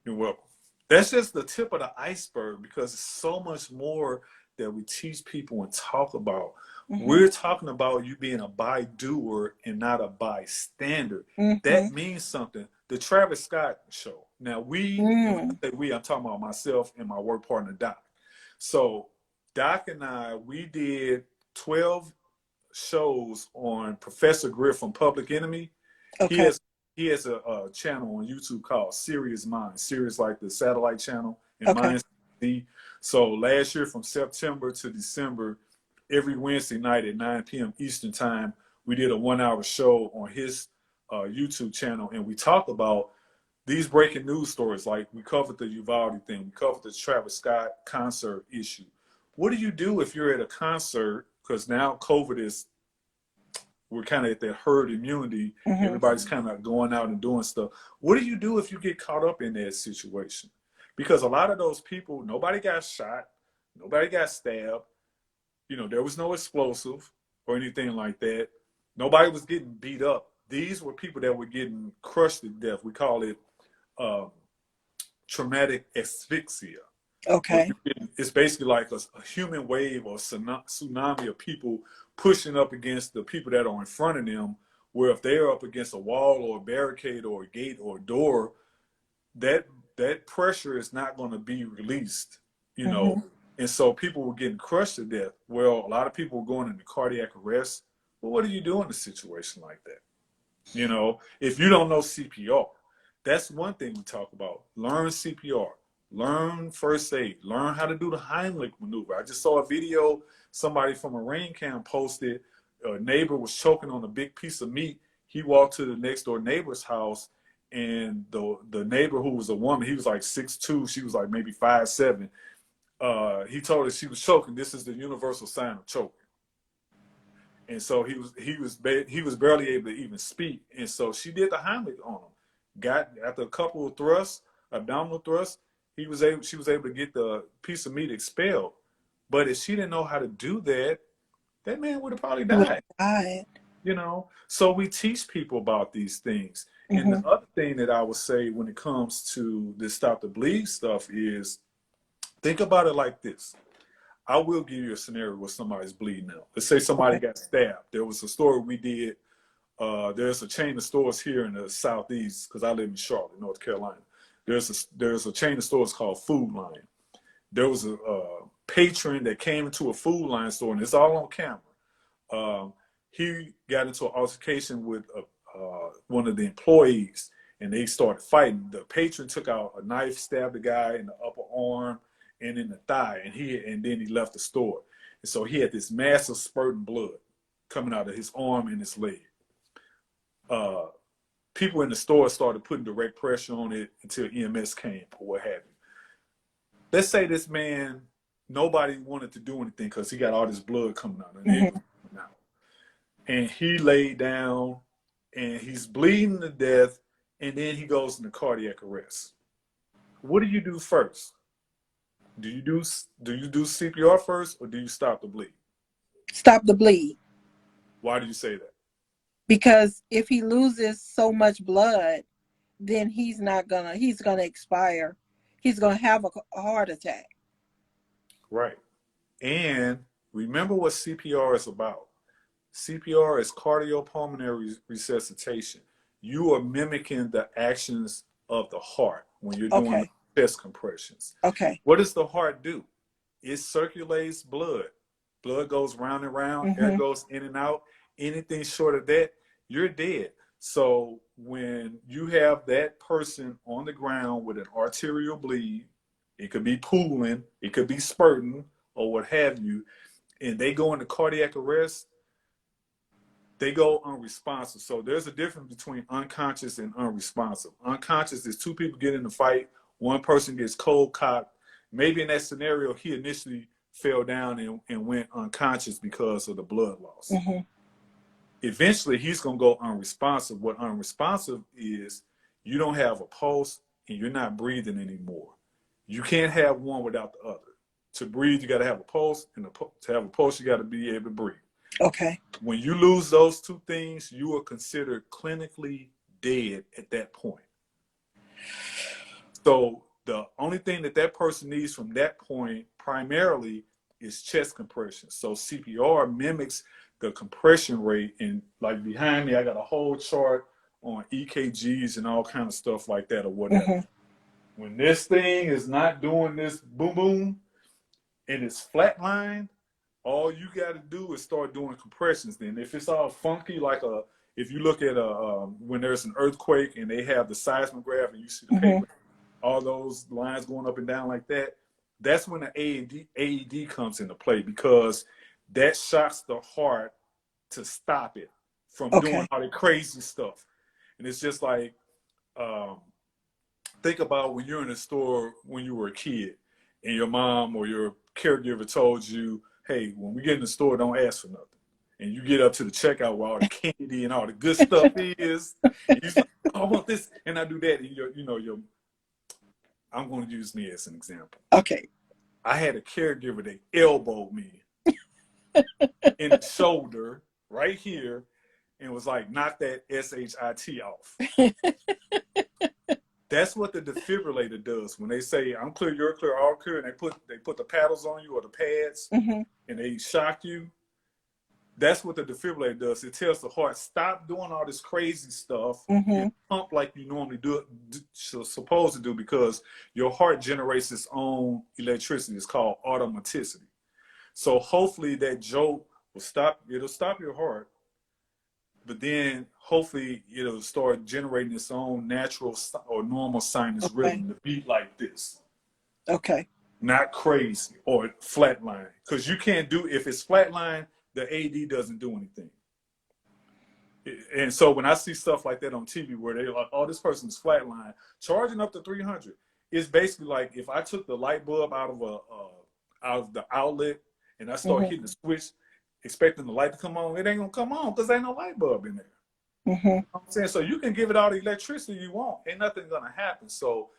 [SPEAKER 2] You're welcome. That's just the tip of the iceberg, because it's so much more that we teach people and talk about. We're talking about you being a by-doer and not a bystander. That means something. The Travis Scott show. Now, when I say we, I'm talking about myself and my work partner, Doc. So Doc and I, we did 12 shows on Professor Griff from Public Enemy. He has a channel on YouTube called Serious Minds. Serious like the satellite channel, and Minds. So last year from September to December, every Wednesday night at 9 p.m. Eastern time, we did a 1-hour show on his YouTube channel, and we talked about these breaking news stories. Like we covered the Uvalde thing, we covered the Travis Scott concert issue. What do you do if you're at a concert? Because now COVID we're kind of at that herd immunity. Everybody's kind of going out and doing stuff. What do you do if you get caught up in that situation? Because a lot of those people, nobody got shot, nobody got stabbed. There was no explosive or anything like that. Nobody was getting beat up. These were people that were getting crushed to death. We call it traumatic asphyxia. It's basically like a human wave or tsunami of people pushing up against the people that are in front of them, where if they're up against a wall or a barricade or a gate or a door, that pressure is not going to be released, And so people were getting crushed to death. Well, a lot of people were going into cardiac arrest. Well, what do you do in a situation like that? If you don't know CPR, that's one thing we talk about. Learn CPR. Learn first aid. Learn how to do the Heimlich maneuver. I just saw a video somebody from a rain camp posted. A neighbor was choking on a big piece of meat. He walked to the next door neighbor's house, and the neighbor, who was a woman, he was like 6'2", she was like maybe 5'7". He told her she was choking. This is the universal sign of choking. And so he was barely able to even speak. And so she did the Heimlich on him. After a couple of thrusts, abdominal thrusts, she was able to get the piece of meat expelled. But if she didn't know how to do that, that man would have probably died. So we teach people about these things. And the other thing that I would say when it comes to this Stop the Bleed stuff is, think about it like this. I will give you a scenario where somebody's bleeding out. Let's say somebody got stabbed. There was a story we did. There's a chain of stores here in the Southeast, because I live in Charlotte, North Carolina. There's a chain of stores called Food Line. There was a patron that came into a Food Line store, and it's all on camera. He got into an altercation with one of the employees, and they started fighting. The patron took out a knife, stabbed the guy in the upper arm and in the thigh, and then he left the store. And so he had this massive spurting blood coming out of his arm and his leg. People in the store started putting direct pressure on it until EMS came or what have you. let's say this man, nobody wanted to do anything because he got all this blood coming out, and and he laid down and he's bleeding to death, and then he goes into cardiac arrest. What do you do first? Do you do CPR first, or do you stop the bleed?
[SPEAKER 1] Stop the bleed.
[SPEAKER 2] Why do you say that?
[SPEAKER 1] Because if he loses so much blood, then he's gonna expire. He's gonna have a heart attack.
[SPEAKER 2] Right. And remember what CPR is about. CPR is cardiopulmonary resuscitation. You are mimicking the actions of the heart when you're doing chest compressions.
[SPEAKER 1] Okay.
[SPEAKER 2] What does the heart do? It circulates blood. Blood goes round and round, air goes in and out. Anything short of that, you're dead. So when you have that person on the ground with an arterial bleed, it could be pooling, it could be spurting, or what have you, and they go into cardiac arrest, they go unresponsive. So there's a difference between unconscious and unresponsive. Unconscious is two people get in a fight, one person gets cold cocked. Maybe in that scenario, he initially fell down and went unconscious because of the blood loss. Eventually, he's going to go unresponsive. What unresponsive is, you don't have a pulse and you're not breathing anymore. You can't have one without the other. To breathe, you got to have a pulse, and to have a pulse, you got to be able to breathe. Okay. When you lose those two things, you are considered clinically dead at that point. So the only thing that person needs from that point primarily is chest compression. So CPR mimics the compression rate, and like behind me, I got a whole chart on EKGs and all kind of stuff like that or whatever. When this thing is not doing this boom boom and it's flatlined, all you got to do is start doing compressions. Then if it's all funky, like if you look at when there's an earthquake and they have the seismograph and you see the paper, all those lines going up and down like that, that's when the AED comes into play, because that shocks the heart to stop it from doing all the crazy stuff. And it's just like, think about when you're in a store when you were a kid and your mom or your caregiver told you, hey, when we get in the store, don't ask for nothing. And you get up to the checkout where all the candy and all the good stuff is. And you're like, oh, I want this and I do that. And I'm going to use me as an example. Okay. I had a caregiver that elbowed me in the shoulder right here and was like, knock that SHIT off. That's what the defibrillator does. When they say, I'm clear, you're clear, all clear, and they put the paddles on you or the pads and they shock you. That's what the defibrillator does. It tells the heart, stop doing all this crazy stuff and pump like you normally supposed to do, because your heart generates its own electricity. It's called automaticity. So hopefully that jolt will stop. It'll stop your heart, but then hopefully it'll start generating its own natural or normal sinus rhythm to beat like this. Okay. Not crazy or flatline, because you can't do, if it's flatline, the AD doesn't do anything. And so when I see stuff like that on TV where they're like, oh, this person's flatline, charging up to 300, it's basically like if I took the light bulb out of the outlet and I start hitting the switch, expecting the light to come on, it ain't gonna come on because there ain't no light bulb in there. You know what I'm saying? So you can give it all the electricity you want, ain't nothing gonna happen. So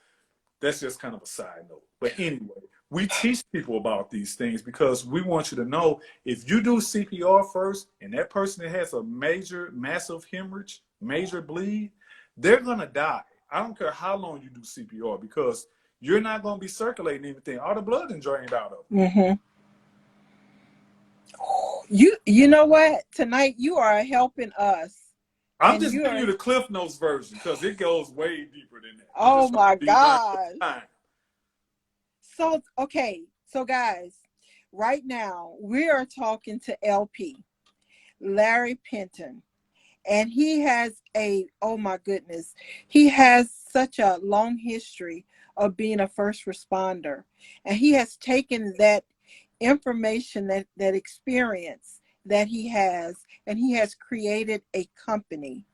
[SPEAKER 2] that's just kind of a side note. But anyway, we teach people about these things because we want you to know, if you do CPR first and that person that has a massive hemorrhage, major bleed, they're gonna die. I don't care how long you do CPR, because you're not gonna be circulating anything. All the blood is drained out of it.
[SPEAKER 1] You know what? Tonight you are helping us.
[SPEAKER 2] I'm just giving you the Cliff Notes version because it goes way deeper than that.
[SPEAKER 1] Oh my God. So, okay. So guys, right now we are talking to LP, Larry Penton, and he has oh my goodness, he has such a long history of being a first responder. And he has taken that information, that experience that he has, and he has created a company.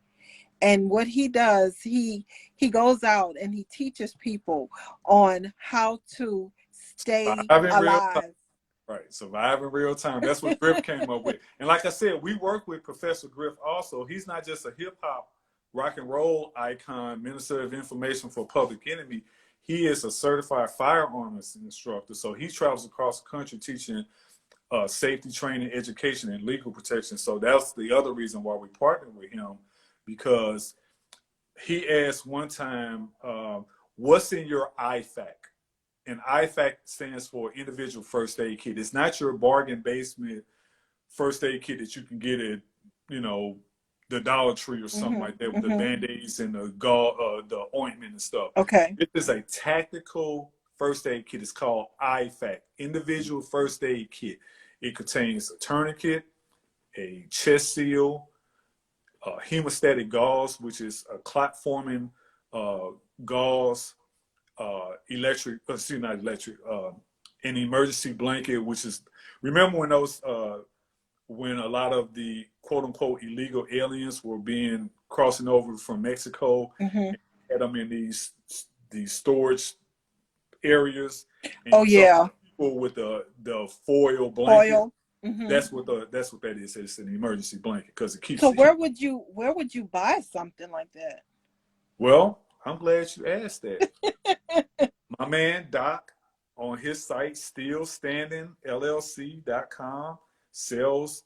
[SPEAKER 1] And what he does, he goes out and he teaches people on how to stay
[SPEAKER 2] Survive in real time.
[SPEAKER 1] alive.
[SPEAKER 2] Right, survive in real time. That's what Griff came up with. And like I said, we work with Professor Griff also. He's not just a hip hop rock and roll icon, minister of information for Public Enemy. He is a certified firearms instructor. So he travels across the country teaching safety training, education, and legal protection. So that's the other reason why we partnered with him, because he asked one time, what's in your IFAC? And IFAC stands for Individual First Aid Kit. It's not your bargain basement first aid kit that you can get at, you know, the Dollar Tree or something like that with the Band-Aids and the ointment and stuff.
[SPEAKER 1] Okay.
[SPEAKER 2] This is a tactical first aid kit. It's called IFAC, Individual First Aid Kit. It contains a tourniquet, a chest seal, hemostatic gauze, which is a clot-forming gauze, an emergency blanket, which is, remember when those, when a lot of the quote-unquote illegal aliens were crossing over from Mexico, and had them in these storage areas. And people with the foil blanket. That's what that is. It's an emergency blanket because it keeps.
[SPEAKER 1] So where would you buy something like that?
[SPEAKER 2] Well, I'm glad you asked that. My man Doc on his site, stillstandingllc.com, sells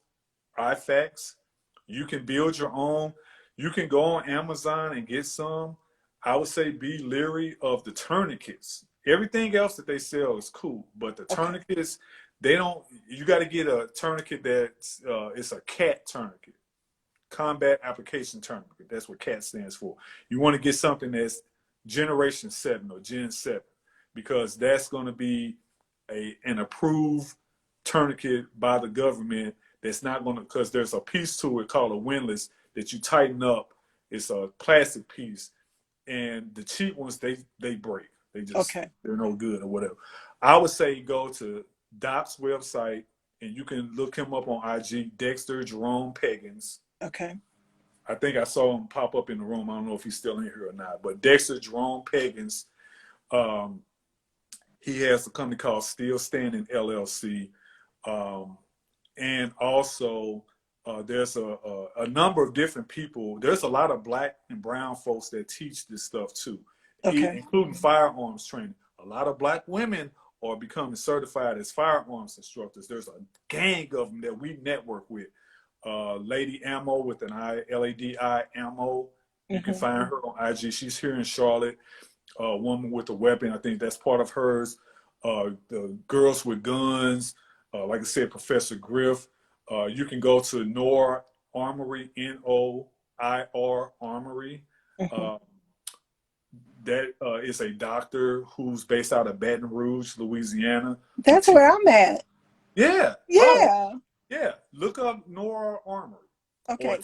[SPEAKER 2] IFACs. You can build your own. You can go on Amazon and get some. I would say be leery of the tourniquets. Everything else that they sell is cool, but the tourniquets, they don't. You got to get a tourniquet that's it's a CAT tourniquet, Combat Application Tourniquet. That's what CAT stands for. You want to get something that's Generation 7 or Gen 7, because that's going to be an approved tourniquet by the government. That's not going to, because there's a piece to it called a windlass that you tighten up. It's a plastic piece, and the cheap ones they break. They just they're no good or whatever. I would say go to Doc's website and you can look him up on IG, Dexter Jerome Peggins.
[SPEAKER 1] Okay.
[SPEAKER 2] I think I saw him pop up in the room. I don't know if he's still in here or not, but Dexter Jerome Peggins, he has a company called Still Standing LLC. And also there's a number of different people. There's a lot of Black and brown folks that teach this stuff too, including firearms training. A lot of Black women are becoming certified as firearms instructors. There's a gang of them that we network with. Lady Ammo with an I, Ladi Ammo. You can find her on IG. She's here in Charlotte. Woman with a weapon. I think that's part of hers. The Girls with Guns. Like I said, Professor Griff. You can go to NOIR Armory, NOIR Armory. That is a doctor who's based out of Baton Rouge, Louisiana.
[SPEAKER 1] That's where I'm at.
[SPEAKER 2] Yeah.
[SPEAKER 1] Yeah.
[SPEAKER 2] Oh, yeah. Look up NOIR Armory.
[SPEAKER 1] Okay.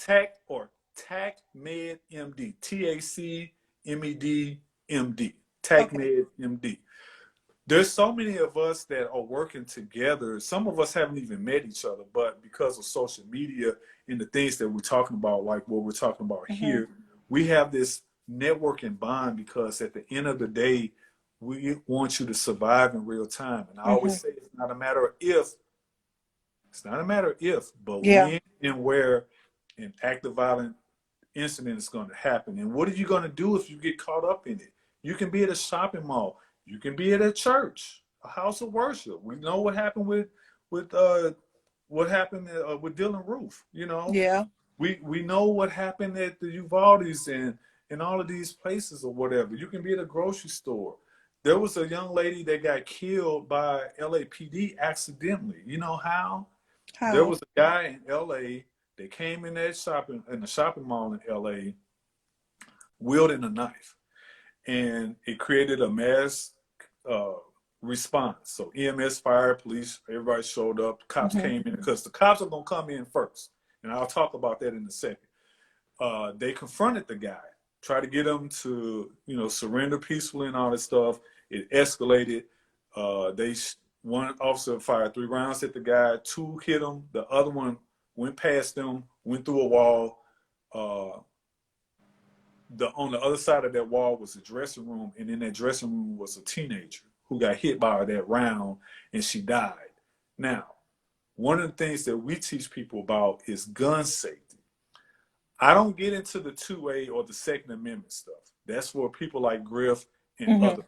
[SPEAKER 2] Or TAC Med MD. TACMED MD. TAC Med MD. There's so many of us that are working together. Some of us haven't even met each other, but because of social media and the things that we're talking about, like what we're talking about here, we have this networking bond, because at the end of the day, we want you to survive in real time. And I always say it's not a matter of if, but when and where an active violent incident is going to happen. And what are you going to do if you get caught up in it? You can be at a shopping mall. You can be at a church, a house of worship. We know what happened with Dylan Roof. You know, we know what happened at the Uvalde's and all of these places or whatever. You can be at a grocery store. There was a young lady that got killed by LAPD accidentally. You know how? There was a guy in LA that came in the shopping mall in LA wielding a knife, and it created a mass response. So EMS, fire, police, everybody showed up. Cops came in, because the cops are going to come in first. And I'll talk about that in a second. They confronted the guy, tried to get him to, surrender peacefully and all this stuff. It escalated. One officer fired 3 rounds at the guy, 2 hit him. The other one went past him, went through a wall. On the other side of that wall was a dressing room, and in that dressing room was a teenager who got hit by that round and she died. Now, one of the things that we teach people about is gun safety. I don't get into the 2A or the Second Amendment stuff. That's for people like Griff and other.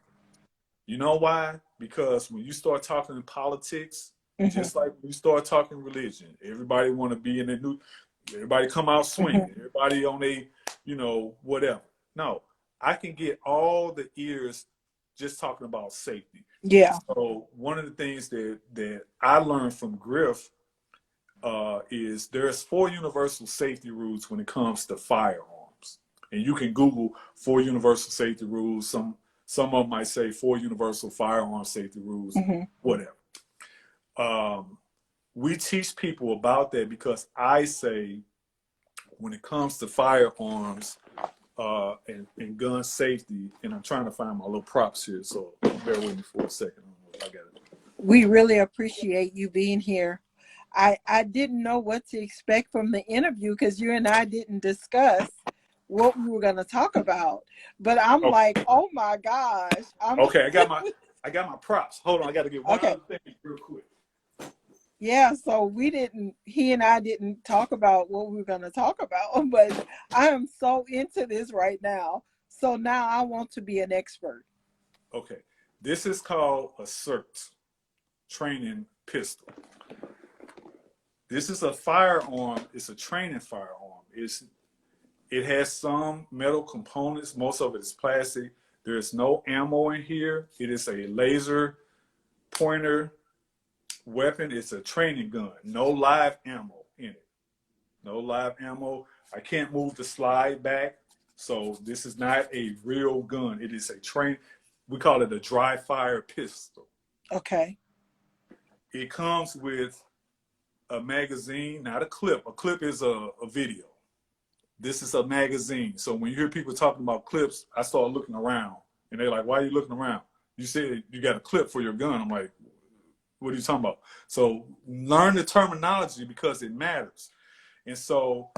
[SPEAKER 2] You know why? Because when you start talking politics, just like when you start talking religion, everybody want to be in the new, everybody come out swinging, everybody on a, whatever. No, I can get all the ears just talking about safety. Yeah. So one of the things that I learned from Griff is there's 4 universal safety rules when it comes to firearms. And you can Google 4 universal safety rules. Some of them might say 4 universal firearm safety rules, whatever. We teach people about that because I say when it comes to firearms and gun safety, and I'm trying to find my little props here, so bear with me for a second. I got it. We really appreciate you being here. I didn't know what to expect from the interview because you and I didn't discuss what we were going to talk about. But I'm like, oh my gosh. Okay, I got my props. Hold on, I got to get one other thing real quick. Yeah, so he and I didn't talk about what we were going to talk about, but I am so into this right now. So now I want to be an expert. Okay, this is called a CERT, training pistol. This is a firearm. It's a training firearm. It has some metal components. Most of it is plastic. There is no ammo in here. It is a laser pointer weapon. It's a training gun. No live ammo in it. No live ammo. I can't move the slide back. So this is not a real gun. It is a we call it a dry fire pistol. Okay. It comes with a magazine, not a clip. A clip is a video. This is a magazine. So when you hear people talking about clips, I start looking around. And they're like, why are you looking around? You said you got a clip for your gun. I'm like, what are you talking about? So learn the terminology because it matters. And so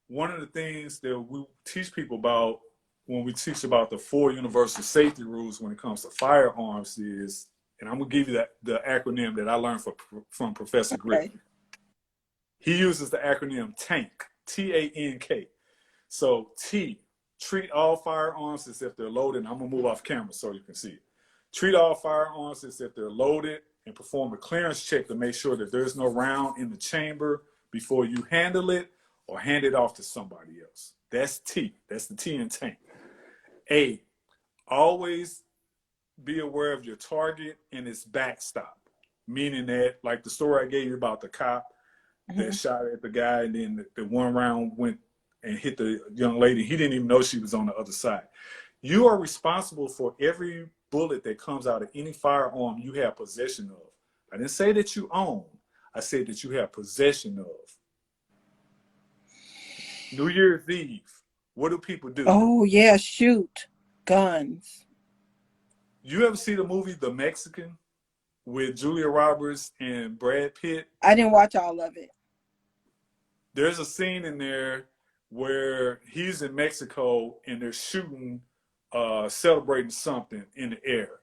[SPEAKER 2] one of the things that we teach people about when we teach about the 4 universal safety rules when it comes to firearms is, and I'm going to give you the acronym that I learned from Professor Griff. He uses the acronym TANK, T-A-N-K. So T, treat all firearms as if they're loaded. I'm going to move off camera so you can see it. Treat all firearms as if they're loaded and perform a clearance check to make sure that there's no round in the chamber before you handle it or hand it off to somebody else. That's T. That's the T in TANK. A, always be aware of your target and its backstop, meaning that, like the story I gave you about the cop that shot at the guy and then the one round went and hit the young lady. He didn't even know she was on the other side. You are responsible for every bullet that comes out of any firearm you have possession of. I didn't say that you own. I said that you have possession of. New Year's Eve, what do people do? Oh, yeah, shoot guns. You ever see the movie The Mexican with Julia Roberts and Brad Pitt? I didn't watch all of it. There's a scene in there where he's in Mexico and they're shooting, celebrating something in the air.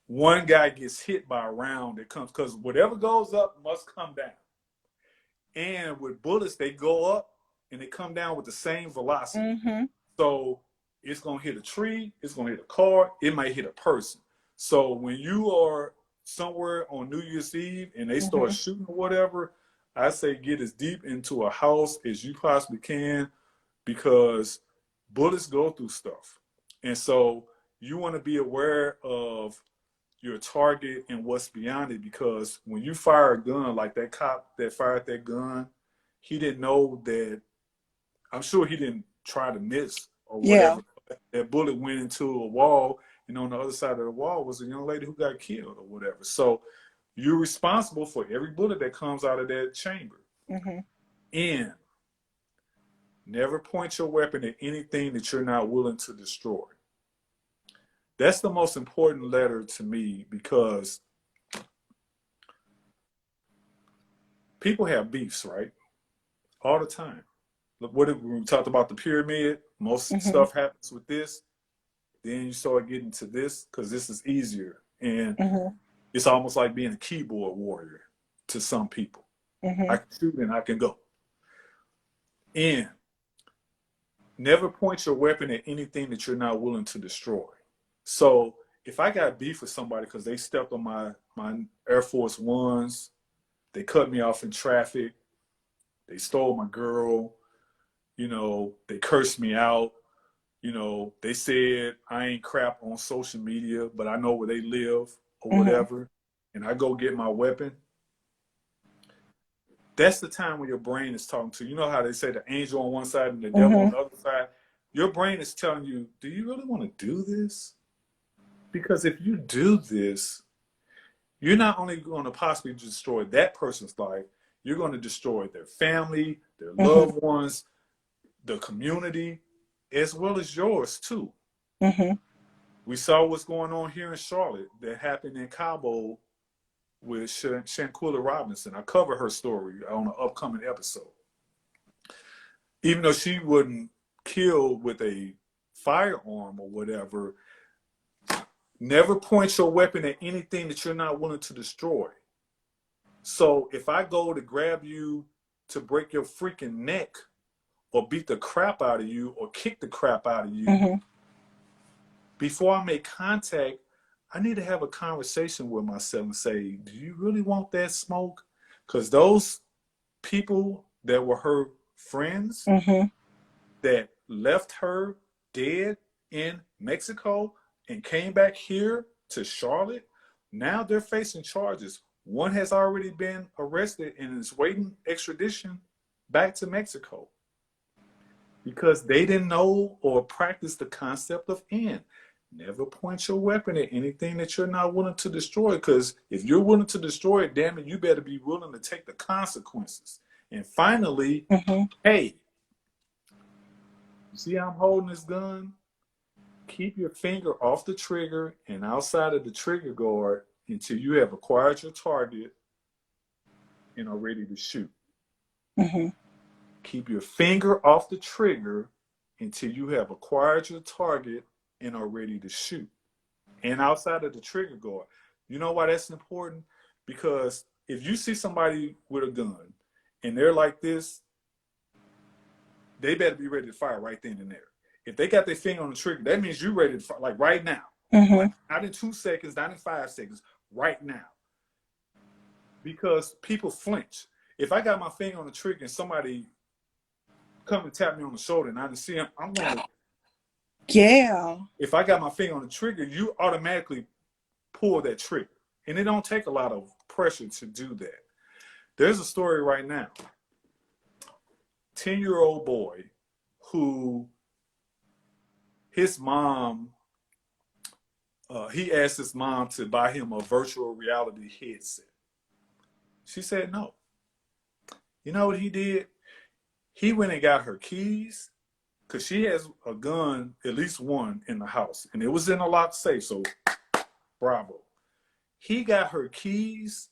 [SPEAKER 2] One guy gets hit by a round that comes, because whatever goes up must come down. And with bullets, they go up and they come down with the same velocity. So it's going to hit a tree, it's going to hit a car, it might hit a person. So when you are somewhere on New Year's Eve and they start shooting or whatever, I say get as deep into a house as you possibly can, because bullets go through stuff. And so you want to be aware of your target and what's beyond it, because when you fire a gun, like that cop that fired that gun, he didn't know that, I'm sure he didn't try to miss or whatever. Yeah. That bullet went into a wall, and on the other side of the wall was a young lady who got killed or whatever. So you're responsible for every bullet that comes out of that chamber. And never point your weapon at anything that you're not willing to destroy. That's the most important letter to me, because people have beefs, right? All the time. Look, we talked about the pyramid. Most stuff happens with this. Then you start getting to this because this is easier. And it's almost like being a keyboard warrior to some people. I can shoot and I can go. And never point your weapon at anything that you're not willing to destroy. So if I got beef with somebody because they stepped on my Air Force Ones, they cut me off in traffic, they stole my girl, you know, they cursed me out, you know, they said I ain't crap on social media, but I know where they live or whatever, and I go get my weapon, that's the time when your brain is talking to you. You know how they say the angel on one side and the devil on the other side? Your brain is telling you, do you really want to do this? Because if you do this, you're not only going to possibly destroy that person's life, you're going to destroy their family, their loved ones, the community, as well as yours too. We saw what's going on here in Charlotte that happened in Cabo with Shanquilla Robinson. I cover her story on an upcoming episode. Even though she wouldn't kill with a firearm or whatever, never point your weapon at anything that you're not willing to destroy. So if I go to grab you to break your freaking neck or beat the crap out of you or kick the crap out of you, before I make contact, I need to have a conversation with myself and say, do you really want that smoke? Because those people that were her friends that left her dead in Mexico and came back here to Charlotte, now they're facing charges. One has already been arrested and is waiting extradition back to Mexico because they didn't know or practice the concept of end. Never point your weapon at anything that you're not willing to destroy, because if you're willing to destroy it, damn it, you better be willing to take the consequences. And finally, hey, you see how I'm holding this gun? Keep your finger off the trigger and outside of the trigger guard until you have acquired your target and are ready to shoot. Keep your finger off the trigger until you have acquired your target and are ready to shoot. And outside of the trigger guard. You know why that's important? Because if you see somebody with a gun and they're like this, they better be ready to fire right then and there. If they got their finger on the trigger, that means you're ready to fire, like right now. Like, not in 2 seconds, not in 5 seconds, right now. Because people flinch. If I got my finger on the trigger and somebody come and tap me on the shoulder and I didn't see him, I'm going to...
[SPEAKER 1] Yeah.
[SPEAKER 2] If I got my finger on the trigger, you automatically pull that trigger. And it don't take a lot of pressure to do that. There's a story right now. 10-year-old boy who his mom, he asked his mom to buy him a virtual reality headset. She said no. You know what he did? He went and got her keys, because she has a gun, at least one, in the house. And it was in a locked safe, so bravo. He got her keys.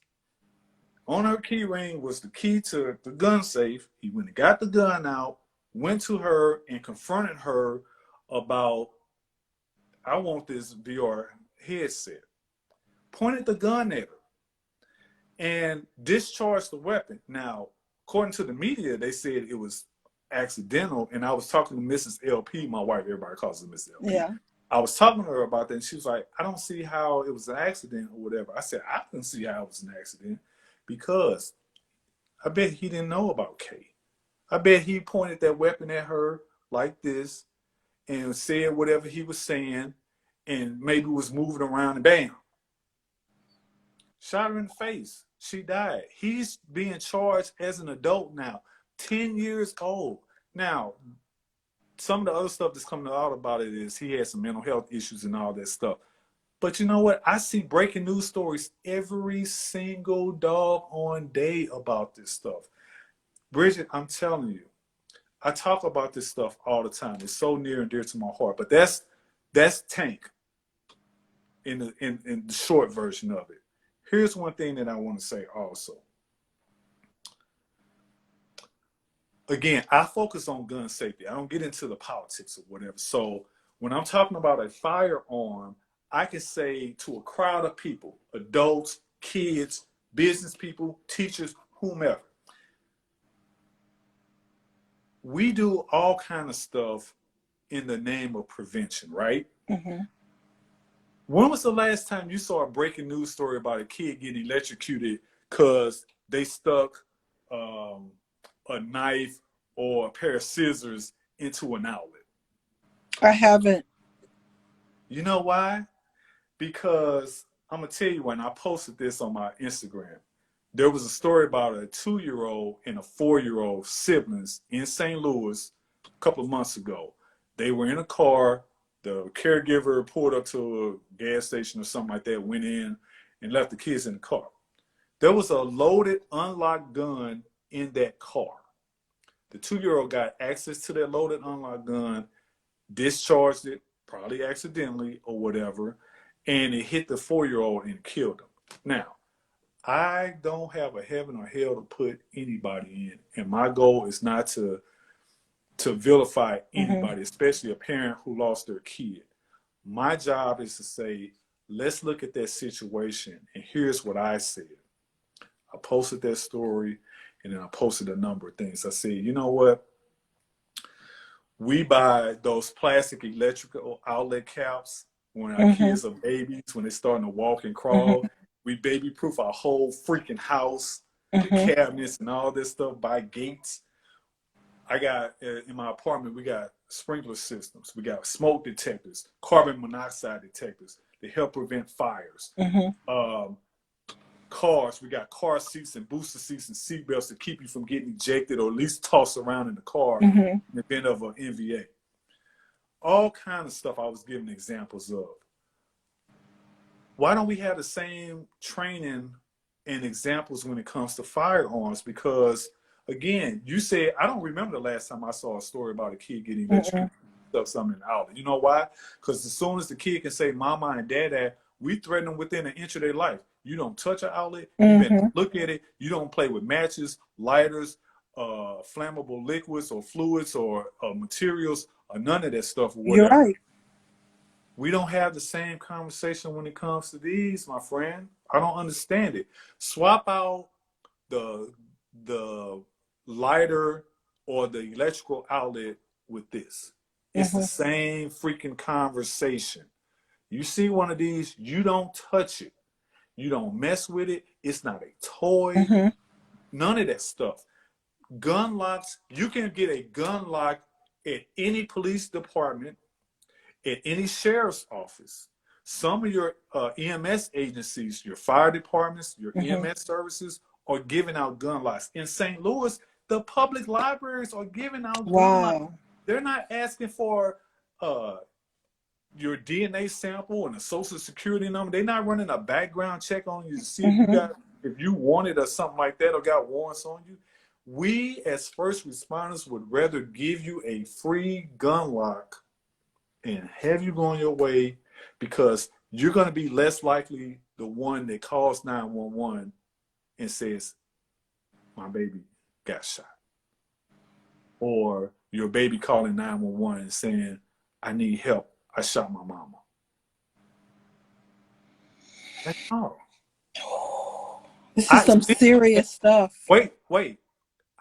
[SPEAKER 2] On her key ring was the key to the gun safe. He went and got the gun out, went to her and confronted her about, I want this VR headset. Pointed the gun at her and discharged the weapon. Now, according to the media, they said it was accidental, and I was talking to Mrs. LP, my wife, everybody calls her Mrs. LP.
[SPEAKER 1] Yeah.
[SPEAKER 2] I was talking to her about that, and she was like, I don't see how it was an accident or whatever. I said, I can see how it was an accident because I bet he didn't know about Kay. I bet he pointed that weapon at her like this and said whatever he was saying and maybe was moving around and bam. Shot her in the face. She died. He's being charged as an adult now, 10 years old. Now, some of the other stuff that's coming out about it is he had some mental health issues and all that stuff. But you know what? I see breaking news stories every single doggone day about this stuff. Bridget, I'm telling you, I talk about this stuff all the time. It's so near and dear to my heart. But that's Tank in the short version of it. Here's one thing that I want to say also. Again, I focus on gun safety. I don't get into the politics or whatever. So when I'm talking about a firearm, I can say to a crowd of people, adults, kids, business people, teachers, whomever, we do all kind of stuff in the name of prevention, right?
[SPEAKER 1] Mm-hmm.
[SPEAKER 2] When was the last time you saw a breaking news story about a kid getting electrocuted because they stuck a knife or a pair of scissors into an outlet?
[SPEAKER 1] I haven't.
[SPEAKER 2] You know why? Because I'm going to tell you, when I posted this on my Instagram, there was a story about a 2-year-old and a 4-year-old siblings in St. Louis a couple of months ago. They were in a car. The caregiver pulled up to a gas station or something like that, went in and left the kids in the car. There was a loaded, unlocked gun in that car. The 2-year-old got access to that loaded, unlocked gun, discharged it, probably accidentally or whatever, and it hit the 4-year-old and killed him. Now, I don't have a heaven or hell to put anybody in, and my goal is not to vilify anybody, especially a parent who lost their kid. My job is to say, let's look at that situation, and here's what I said. I posted that story, and then I posted a number of things. I said, you know what? We buy those plastic electrical outlet caps when our kids are babies, when they're starting to walk and crawl. We baby-proof our whole freaking house, the cabinets and all this stuff, buy gates. I got, in my apartment, we got sprinkler systems. We got smoke detectors, carbon monoxide detectors to help prevent fires. Cars, we got car seats and booster seats and seat belts to keep you from getting ejected or at least tossed around in the car in the event of an NVA. All kinds of stuff I was giving examples of. Why don't we have the same training and examples when it comes to firearms? Because, again, you said, I don't remember the last time I saw a story about a kid getting electrocuted, something in the outlet. You know why? Because as soon as the kid can say mama and dada, we threaten them within an inch of their life. You don't touch an outlet, you better look at it. You don't play with matches, lighters, flammable liquids or fluids or materials or none of that stuff. Or whatever.
[SPEAKER 1] You're right.
[SPEAKER 2] We don't have the same conversation when it comes to these, my friend. I don't understand it. Swap out the lighter or the electrical outlet with this. It's the same freaking conversation. You see one of these, you don't touch it. You don't mess with it. It's not a toy. None of that stuff. Gun locks, you can get a gun lock at any police department, at any sheriff's office. Some of your EMS agencies, your fire departments, your EMS services are giving out gun locks. In St. Louis, the public libraries are giving out gun locks. They're not asking for your DNA sample and a social security number. They're not running a background check on you to see if you wanted or something like that or got warrants on you. We as first responders would rather give you a free gun lock and have you go on your way, because you're going to be less likely the one that calls 911 and says, my baby got shot. Or your baby calling 911 and saying, I need help. I shot my mama. That's all.
[SPEAKER 1] This is some serious stuff.
[SPEAKER 2] Wait.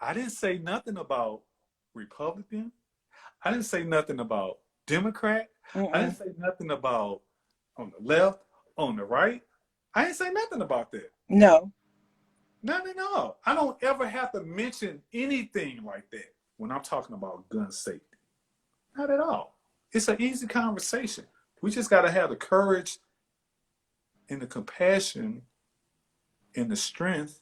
[SPEAKER 2] I didn't say nothing about Republican. I didn't say nothing about Democrat. I didn't say nothing about on the left, on the right. I didn't say nothing about that.
[SPEAKER 1] No.
[SPEAKER 2] Not at all. I don't ever have to mention anything like that when I'm talking about gun safety. Not at all. It's an easy conversation. We just got to have the courage and the compassion and the strength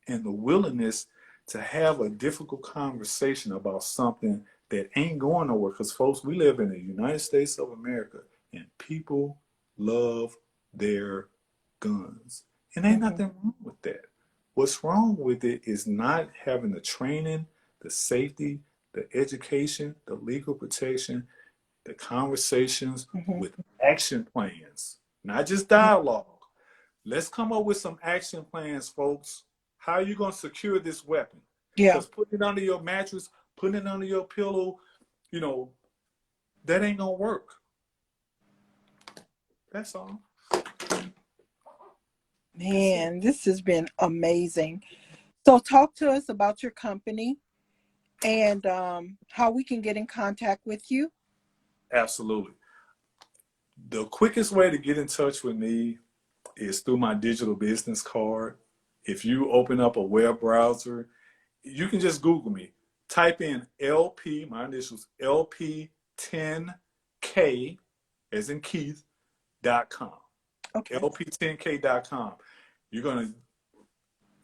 [SPEAKER 2] and the willingness to have a difficult conversation about something that ain't going nowhere. Because, folks, we live in the United States of America, and people love their guns. And ain't nothing wrong with that. What's wrong with it is not having the training, the safety, the education, the legal protection, the conversations with action plans, not just dialogue. Let's come up with some action plans, folks. How are you going to secure this weapon? Because putting it under your mattress, putting it under your pillow, that ain't going to work. That's all.
[SPEAKER 1] Man, this has been amazing. So talk to us about your company and how we can get in contact with you.
[SPEAKER 2] Absolutely. The quickest way to get in touch with me is through my digital business card. If you open up a web browser, you can just Google me. Type in LP, my initials, LP10K, as in Keith.com.
[SPEAKER 1] Okay.
[SPEAKER 2] LP10K.com. The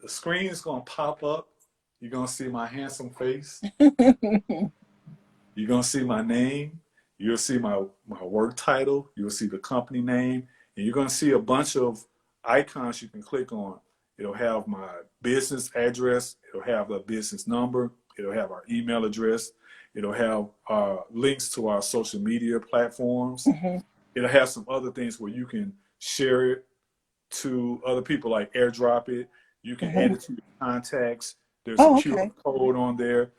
[SPEAKER 2] screen is going to pop up. You're going to see my handsome face. You're going to see my name. You'll see my work title. You'll see the company name. And you're going to see a bunch of icons you can click on. It'll have my business address. It'll have the business number. It'll have our email address. It'll have links to our social media platforms. Mm-hmm. It'll have some other things where you can share it to other people, like airdrop it. You can add it to your contacts. There's a QR code on there.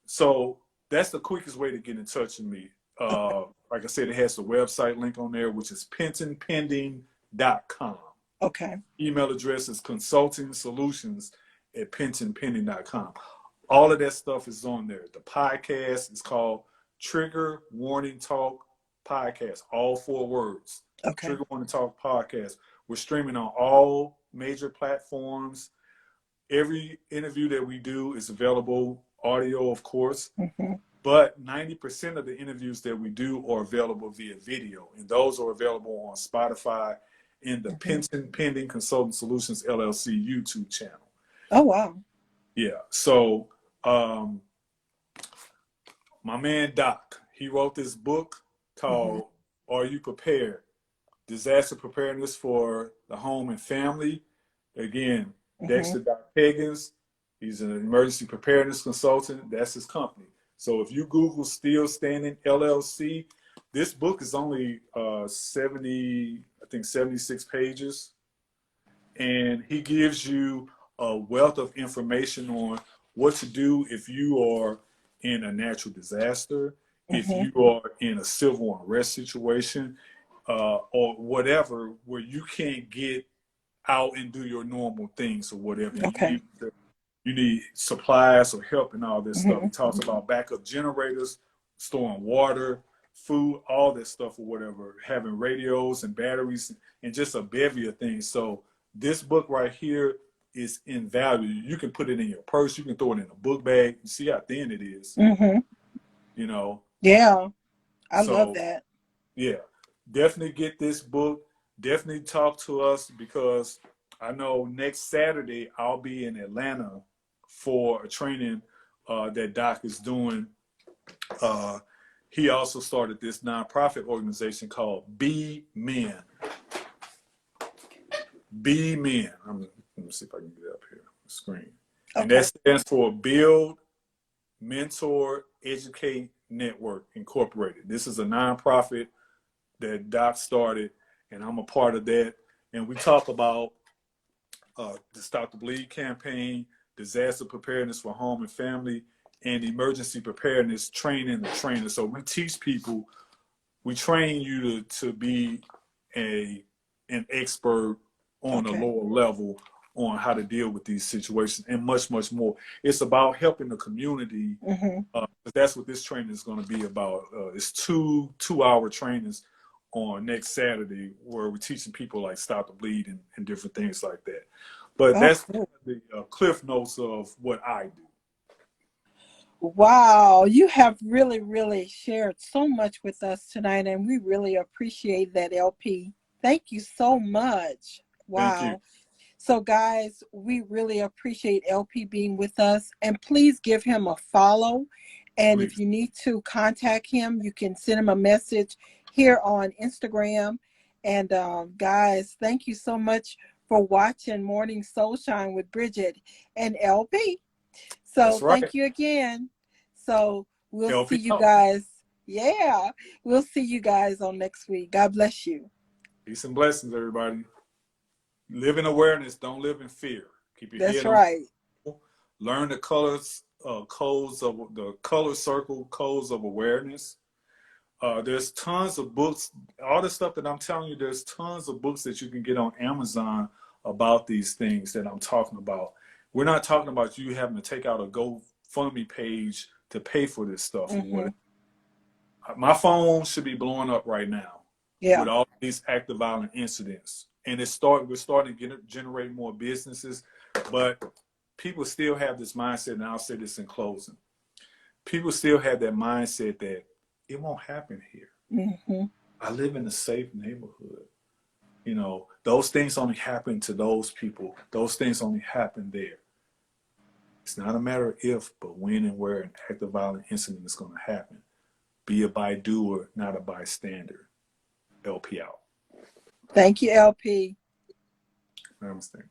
[SPEAKER 2] So that's the quickest way to get in touch with me. Like I said, it has the website link on there, which is pentonpending.com.
[SPEAKER 1] Okay.
[SPEAKER 2] Email address is consultingsolutions@pentonpending.com. All of that stuff is on there. The podcast is called Trigger Warning Talk Podcast. All 4 words.
[SPEAKER 1] Okay.
[SPEAKER 2] Trigger Warning Talk Podcast. We're streaming on all major platforms. Every interview that we do is available, audio, of course. Mm-hmm. But 90% of the interviews that we do are available via video. And those are available on Spotify in the Penton Pending Consulting Solutions LLC YouTube channel.
[SPEAKER 1] Oh, wow.
[SPEAKER 2] Yeah. So my man Doc, he wrote this book called Are You Prepared? Disaster Preparedness for the Home and Family. Again, Dexter Doc Higgins, he's an emergency preparedness consultant. That's his company. So if you Google Still Standing LLC, this book is only 76 pages. And he gives you a wealth of information on what to do if you are in a natural disaster, if you are in a civil unrest situation, or whatever, where you can't get out and do your normal things or whatever.
[SPEAKER 1] Okay.
[SPEAKER 2] You need supplies or help and all this stuff. He talks about backup generators, storing water, food, all that stuff or whatever, having radios and batteries and just a bevy of things. So this book right here is invaluable. You can put it in your purse. You can throw it in a book bag. You see how thin it is. You know?
[SPEAKER 1] Yeah. I love that.
[SPEAKER 2] Yeah. Definitely get this book. Definitely talk to us, because I know next Saturday I'll be in Atlanta for a training that Doc is doing. He also started this nonprofit organization called Be Men. Be Men. Let me see if I can get it up here on the screen. Okay. And that stands for Build, Mentor, Educate Network Incorporated. This is a nonprofit that Doc started, and I'm a part of that. And we talk about the Stop the Bleed campaign, disaster preparedness for home and family, and emergency preparedness training the trainer. So we teach people, we train you to be an expert on a lower level on how to deal with these situations, and much, much more. It's about helping the community. That's what this training is going to be about. It's two-hour trainings on next Saturday, where we're teaching people like Stop the Bleed and different things like that. But that's the cliff notes of what I do.
[SPEAKER 1] Wow, you have really, really shared so much with us tonight, and we really appreciate that, LP. Thank you so much. Wow.
[SPEAKER 2] Thank you.
[SPEAKER 1] So guys, we really appreciate LP being with us, and please give him a follow. And if you need to contact him, you can send him a message here on Instagram. And guys, thank you so much for watching Morning Soulshine with Bridget and LP. So thank you again. So we'll see you guys. Yeah, we'll see you guys on next week. God bless you.
[SPEAKER 2] Peace and blessings, everybody. Live in awareness. Don't live in fear. Keep your
[SPEAKER 1] That's
[SPEAKER 2] head
[SPEAKER 1] right.
[SPEAKER 2] on. Learn the colors, codes of the color circle, codes of awareness. There's tons of books. All the stuff that I'm telling you, there's tons of books that you can get on Amazon about these things that I'm talking about. We're not talking about you having to take out a GoFundMe page to pay for this stuff.
[SPEAKER 1] Mm-hmm.
[SPEAKER 2] My phone should be blowing up right now with all these active violent incidents. And we're starting to generate more businesses, but people still have this mindset, and I'll say this in closing. People still have that mindset that it won't happen here.
[SPEAKER 1] Mm-hmm.
[SPEAKER 2] I live in a safe neighborhood. You know, those things only happen to those people. Those things only happen there. It's not a matter of if, but when and where an active violent incident is going to happen. Be a by-doer, not a bystander. LP out.
[SPEAKER 1] Thank you, LP.
[SPEAKER 2] Namaste.